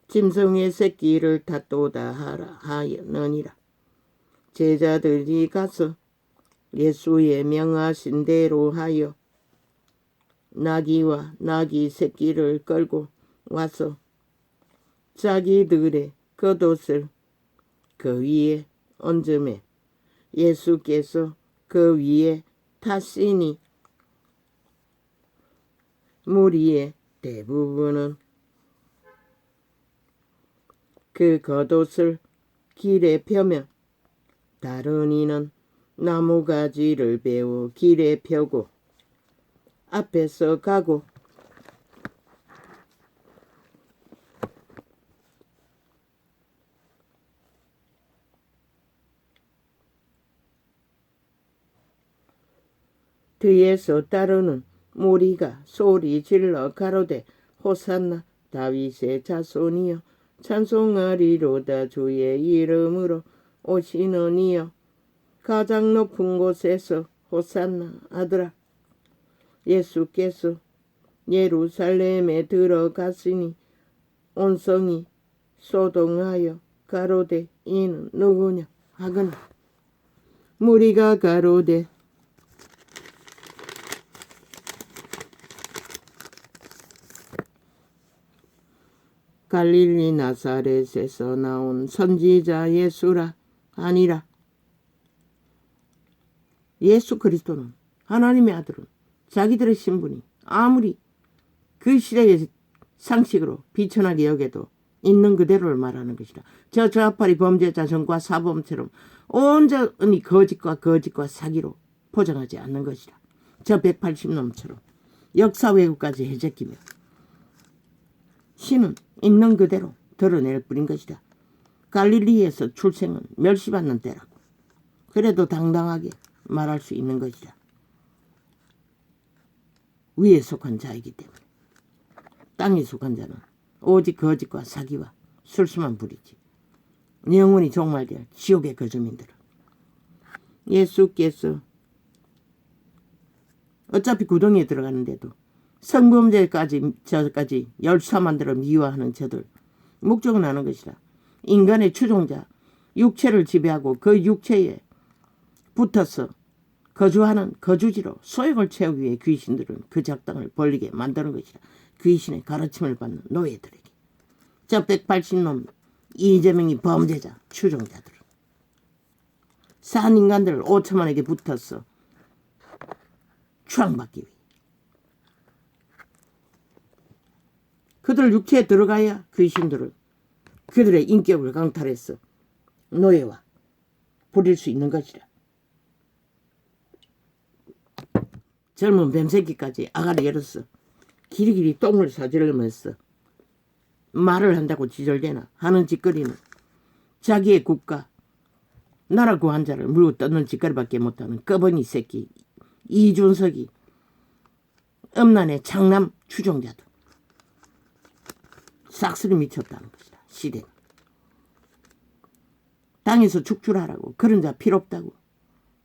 짐승의 새끼를 탓도다 하라 하여느니라. 제자들이 가서 예수의 명하신 대로 하여 나귀와 나귀 새끼를 끌고 와서 자기들의 겉옷을 그 위에 얹음에 예수께서 그 위에 타시니 무리의 대부분은 그 겉옷을 길에 펴며 다른 이는 나무가지를 베어 길에 펴고 앞에서 가고 뒤에서 따르는 무리가 소리 질러 가로되 호산나 다윗의 자손이여 찬송하리로다 주의 이름으로 오시는 이여 가장 높은 곳에서 호산나 하더라. 예수께서 예루살렘에 들어가시니 온 성이 소동하여 가로되 이는 누구냐 하거늘 무리가 가로되 갈릴리 나사렛에서 나온 선지자 예수라 아니라. 예수 그리스도는 하나님의 아들은 자기들의 신분이 아무리 그 시대의 상식으로 비천하게 여겨도 있는 그대로를 말하는 것이라. 저 좌파리 범죄자 전과 사범처럼 온전히 거짓과 사기로 포장하지 않는 것이라. 저 180놈처럼 역사 왜곡까지 해제끼며 신은 있는 그대로 드러낼 뿐인 것이다. 갈릴리에서 출생은 멸시받는 때라고. 그래도 당당하게 말할 수 있는 것이다. 위에 속한 자이기 때문에. 땅에 속한 자는 오직 거짓과 사기와 술수만 부리지. 영원히 종말될 지옥의 거주민들은. 예수께서 어차피 구덩이에 들어가는데도 성범죄까지 저까지 열사만들어 미워하는 저들 목적은 하는 것이라. 인간의 추종자 육체를 지배하고 그 육체에 붙어서 거주하는 거주지로 소욕을 채우기 위해 귀신들은 그 작당을 벌리게 만드는 것이라. 귀신의 가르침을 받는 노예들에게. 저 180놈 이재명이 범죄자 추종자들 산 인간들 5천만에게 붙어서 추앙받기 위해 그들 육체에 들어가야 귀신들은 그들의 인격을 강탈해서 노예와 부릴 수 있는 것이라. 젊은 뱀새끼까지 아가리 열었어. 길이길이 똥을 사지르면서 말을 한다고 지절대나 하는 짓거리는 자기의 국가 나라 구한 자를 물고 뜯는 짓거리밖에 못하는 꺼번이 새끼 이준석이 음란의 장남 추종자들 싹쓸이 미쳤다는 것이다. 시대는. 땅에서 축출하라고 그런 자 필요 없다고.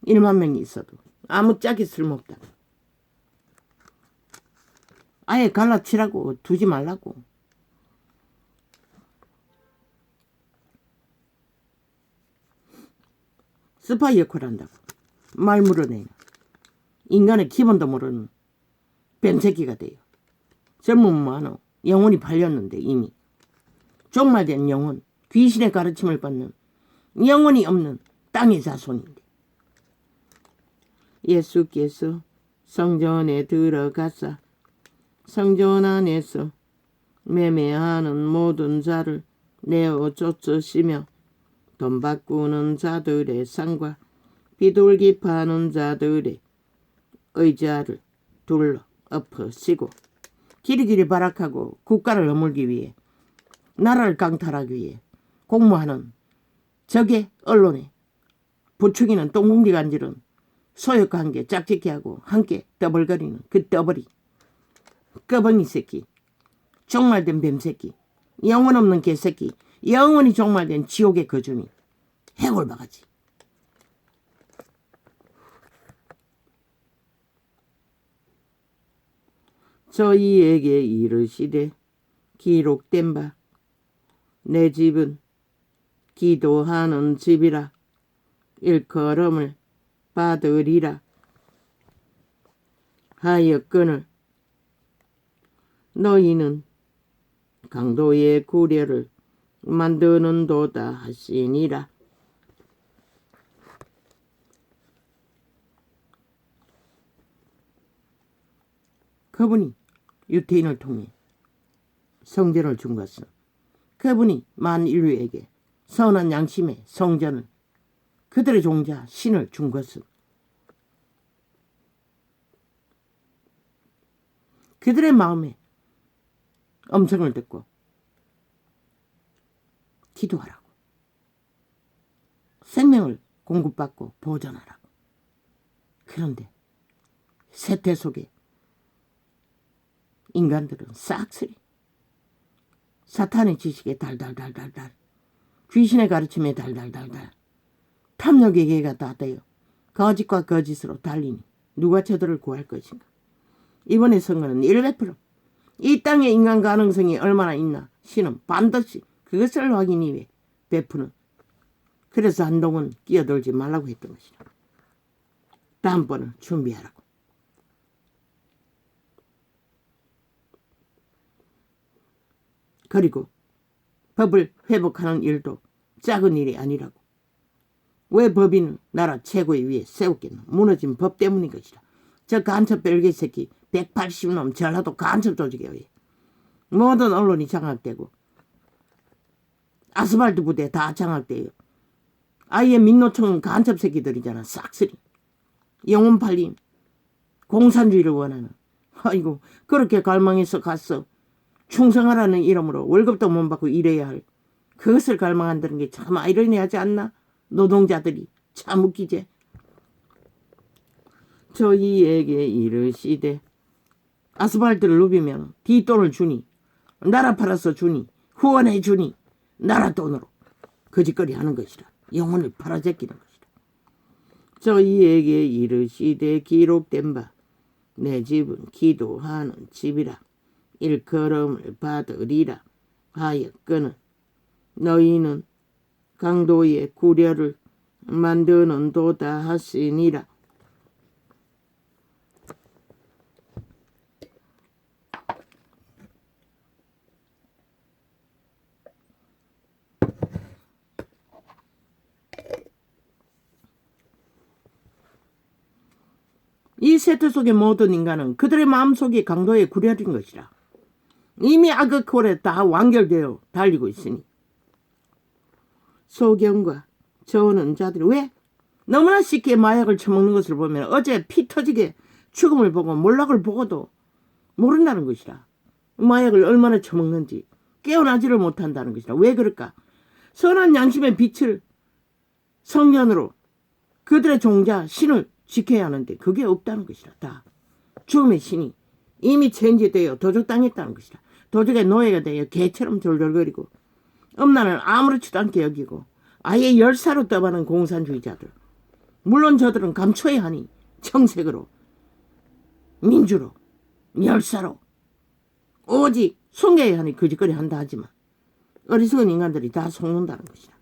1만 명이 있어도 아무 짝이 쓸모없다고. 아예 갈라치라고 두지 말라고. 스파이 역할을 한다고. 말 물어내요. 인간의 기본도 모르는 뱀새끼가 돼요. 젊으면 뭐하노? 영혼이 팔렸는데 이미. 종말된 영혼, 귀신의 가르침을 받는 영혼이 없는 땅의 자손인데. 예수께서 성전에 들어가사 성전 안에서 매매하는 모든 자를 내어 쫓으시며 돈 바꾸는 자들의 상과 비둘기 파는 자들의 의자를 둘러 엎으시고 길이길이 발악하고 국가를 허물기 위해 나라를 강탈하기 위해 공모하는 적의 언론에 부추기는 똥공기 간질은 소역과 함께 짝짓기 하고 함께 떠벌거리는 그 떠벌이 꺼벙이 새끼, 종말된 뱀새끼, 영혼 없는 개새끼, 영원히 종말된 지옥의 거주민, 해골바가지. 저희에게 이르시되 기록된 바 내 집은 기도하는 집이라 일컬음을 받으리라 하였거늘 너희는 강도의 구려를 만드는도다 하시니라. 그분이 유태인을 통해 성전을 준 것은 그분이 만인류에게 선한 양심의 성전을 그들의 종자 신을 준 것은 그들의 마음에 음성을 듣고 기도하라고, 생명을 공급받고 보존하라고. 그런데 세태 속에 인간들은 싹쓸이 사탄의 지식에 달달달달달, 귀신의 가르침에 달달달달, 탐욕의 개가 다 되어 거짓과 거짓으로 달리니 누가 저들을 구할 것인가. 이번의 선거는 100%이 땅에 인간 가능성이 얼마나 있나 신은 반드시 그것을 확인이 위해 베푸는. 그래서 한동훈 끼어들지 말라고 했던 것이다. 다음번은 준비하라고. 그리고 법을 회복하는 일도 작은 일이 아니라고. 왜 법인을 나라 최고의 위에 세웠겠노? 무너진 법 때문인 것이다. 저 간첩 별개 새끼 180놈 전라도 간첩 조직에 의해 모든 언론이 장악되고 아스팔트 부대 다 장악돼요. 아예 민노총은 간첩 새끼들이잖아. 싹쓸이 영혼 팔림 공산주의를 원하는. 아이고 그렇게 갈망해서 갔어. 충성하라는 이름으로 월급도 못 받고 일해야 할 그것을 갈망한다는 게 참 아이러니하지 않나? 노동자들이 참 웃기지. 저희에게 이르시되 아스팔트를 누비면 뒷돈을 주니 나라 팔아서 주니 후원해 주니 나라 돈으로 거짓거리 하는 것이라. 영혼을 팔아제끼는 것이라. 저희에게 이르시되 기록된 바 내 집은 기도하는 집이라 일컬음을 받으리라 하였거늘 너희는 강도의 구려를 만드는도다 하시니라. 이 세태 속의 모든 인간은 그들의 마음속이 강도의 구려인 것이라. 이미 악의 다 완결되어 달리고 있으니 소경과 저는 자들이 왜 너무나 쉽게 마약을 처먹는 것을 보면 어제 피 터지게 죽음을 보고 몰락을 보고도 모른다는 것이라. 마약을 얼마나 처먹는지 깨어나지를 못한다는 것이라. 왜 그럴까? 선한 양심의 빛을 성전으로 그들의 종자 신을 지켜야 하는데 그게 없다는 것이라. 다 죽음의 신이 이미 체인지되어 도적당했다는 것이라. 도적의 노예가 되어 개처럼 졸졸거리고 엄난을 아무렇지도 않게 여기고 아예 열사로 떠가는 공산주의자들. 물론 저들은 감춰야 하니 정색으로 민주로 열사로 오직 숨겨야 하니 거짓거리 한다 하지만 어리석은 인간들이 다 속는다는 것이라.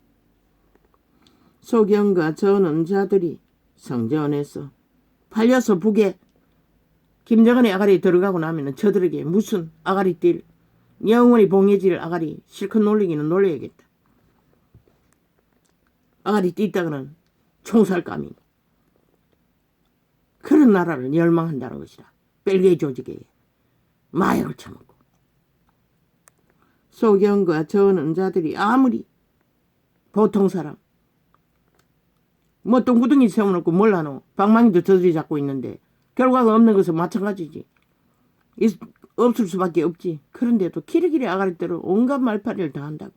소경과 저는 자들이 성전에서 팔려서 북에 김정은의 아가리 들어가고 나면 저들에게 무슨 아가리 뛸 영원히 봉해질 아가리 실컷 놀리기는 놀려야겠다. 아가리 띠다가는 총살감이 그런 나라를 멸망한다는 것이라. 벨기에 조직에 마약을 처먹고 소경과 저는 자들이 아무리 보통 사람 뭐 똥구덩이 세워놓고 몰라노 방망이도 저들이 잡고 있는데 결과가 없는 것은 마찬가지지. 없을 수밖에 없지. 그런데도 기리기리 아가리대로 온갖 말파리를 다 한다고.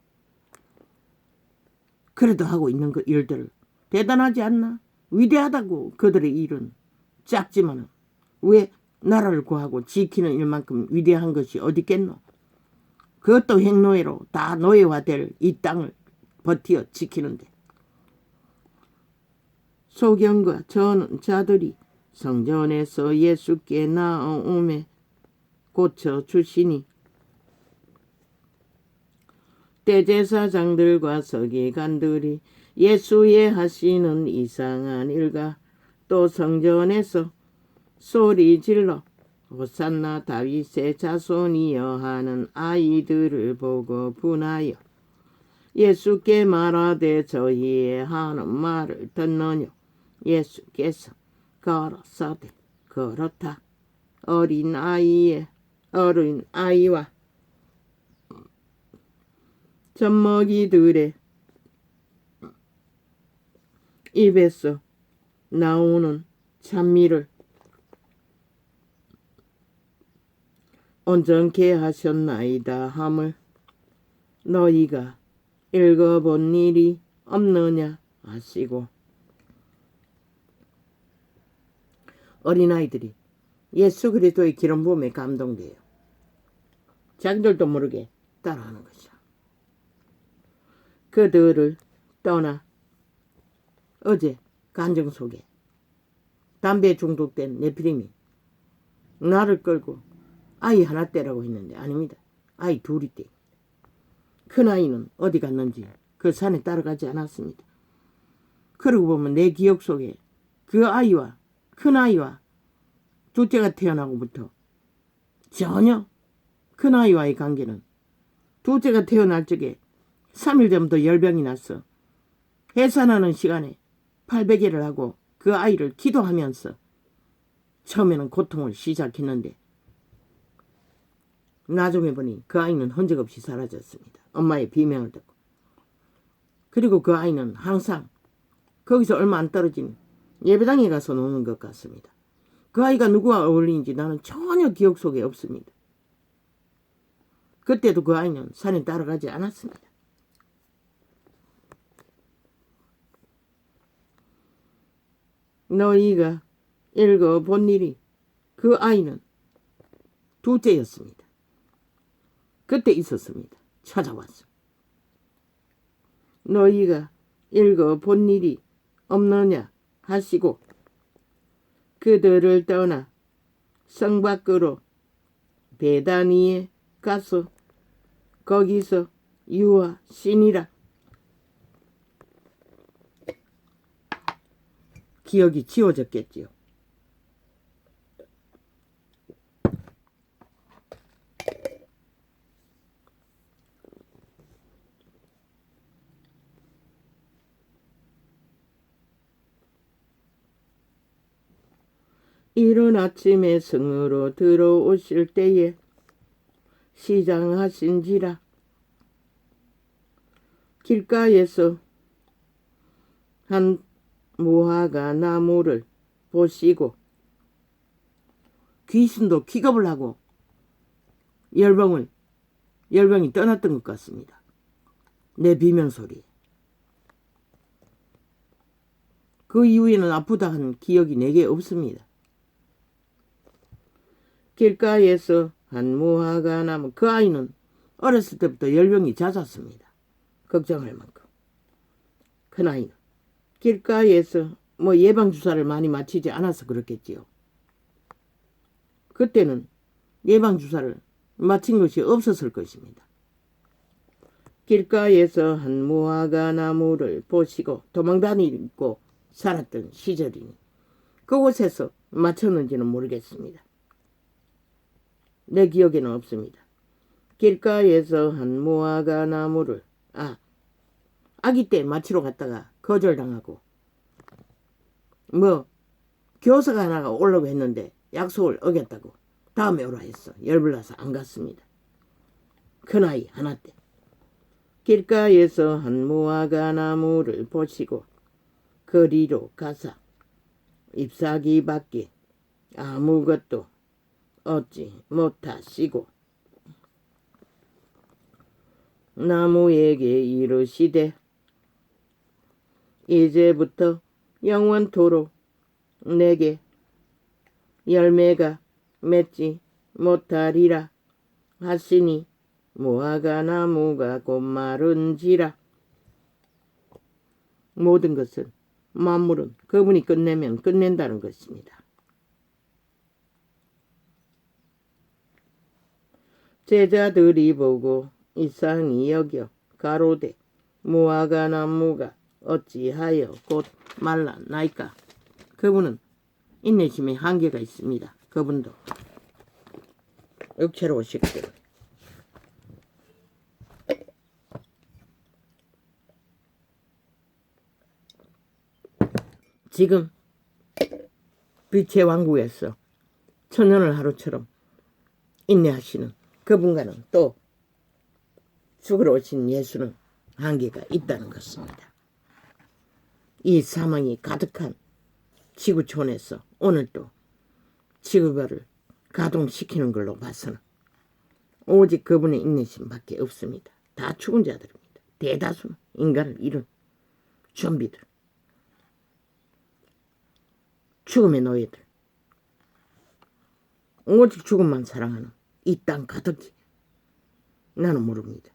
그래도 하고 있는 그 일들을 대단하지 않나? 위대하다고. 그들의 일은 작지만은 왜 나라를 구하고 지키는 일만큼 위대한 것이 어디 있겠노? 그것도 행노예로 다 노예화될 이 땅을 버티어 지키는데. 소경과 저는 자들이 성전에서 예수께 나오매 고쳐주시니 대제사장들과 서기관들이 예수의 하시는 이상한 일과 또 성전에서 소리질러 호산나 다윗의 자손이여 하는 아이들을 보고 분하여 예수께 말하되 저희의 하는 말을 듣느냐. 예수께서 가라사대 그렇다. 어린 아이와 젖먹이들의 입에서 나오는 찬미를 온전케 하셨나이다 함을 너희가 읽어본 일이 없느냐 하시고. 어린아이들이 예수 그리스도의 기름 부음에 감동돼요. 자기들도 모르게 따라하는 것이야. 그들을 떠나 어제 간정 속에 담배에 중독된 네피림이 나를 끌고 아이 하나 떼라고 했는데 아닙니다. 아이 둘이 떼. 큰아이는 어디 갔는지 그 산에 따라가지 않았습니다. 그러고 보면 내 기억 속에 그 아이와 큰아이와 둘째가 태어나고부터 전혀 큰아이와의 관계는 둘째가 태어날 적에 3일 전부터 열병이 났어. 해산하는 시간에 800일을 하고 그 아이를 기도하면서 처음에는 고통을 시작했는데 나중에 보니 그 아이는 흔적 없이 사라졌습니다. 엄마의 비명을 듣고. 그리고 그 아이는 항상 거기서 얼마 안 떨어진 예배당에 가서 노는 것 같습니다. 그 아이가 누구와 어울리는지 나는 전혀 기억 속에 없습니다. 그때도 그 아이는 산에 따라가지 않았습니다. 너희가 읽어본 일이 그 아이는 둘째였습니다. 그때 있었습니다. 찾아왔어. 너희가 읽어본 일이 없느냐 하시고 그들을 떠나 성 밖으로 베다니에 가서 거기서 유하시니라. 기억이 지워졌겠지요. 이른 아침에 성으로 들어오실 때에 시장하신지라. 길가에서 한 무화과 나무를 보시고 귀신도 기겁을 하고 열병이 떠났던 것 같습니다. 내 비명소리. 그 이후에는 아프다 한 기억이 내게 없습니다. 길가에서 한 무화과 나무. 그 아이는 어렸을 때부터 열병이 잦았습니다. 걱정할 만큼. 큰아이는 길가에서 예방주사를 많이 맞히지 않아서 그렇겠지요. 그때는 예방주사를 맞힌 것이 없었을 것입니다. 길가에서 한 무화과 나무를 보시고 도망다니고 살았던 시절이니 그곳에서 맞췄는지는 모르겠습니다. 내 기억에는 없습니다. 길가에서 한 무화과 나무를 아기 때 맞추러 갔다가 거절당하고 교사가 하나가 오려고 했는데 약속을 어겼다고 다음에 오라 했어. 열불나서 안 갔습니다. 그 나이 하나 때 길가에서 한 무화과 나무를 보시고 거리로 가사 잎사귀밖에 아무것도 얻지 못하시고 나무에게 이르시되 이제부터 영원토록 내게 열매가 맺지 못하리라 하시니 무화과 나무가 곧 마른지라. 모든 것은 만물은 그분이 끝내면 끝낸다는 것입니다. 제자들이 보고 이상히 여겨 가로되 무화과 나무가 어찌하여 곧 말랐나이까. 그분은 인내심에 한계가 있습니다. 그분도 육체로우시기 때문에. 지금 빛의 왕국에서 천년을 하루처럼 인내하시는 그분과는 또 죽으러 오신 예수는 한계가 있다는 것입니다. 이 사망이 가득한 지구촌에서 오늘 또 지구별을 가동시키는 걸로 봐서는 오직 그분의 인내심밖에 없습니다. 다 죽은 자들입니다. 대다수는 인간을 잃은 좀비들, 죽음의 노예들, 오직 죽음만 사랑하는 이 땅 가득히 나는 모릅니다.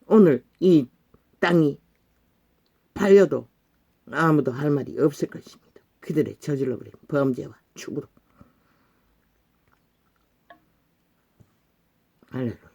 오늘 이 땅이 팔려도 아무도 할 말이 없을 것입니다. 그들의 저질러버린 범죄와 축으로. 할렐루야.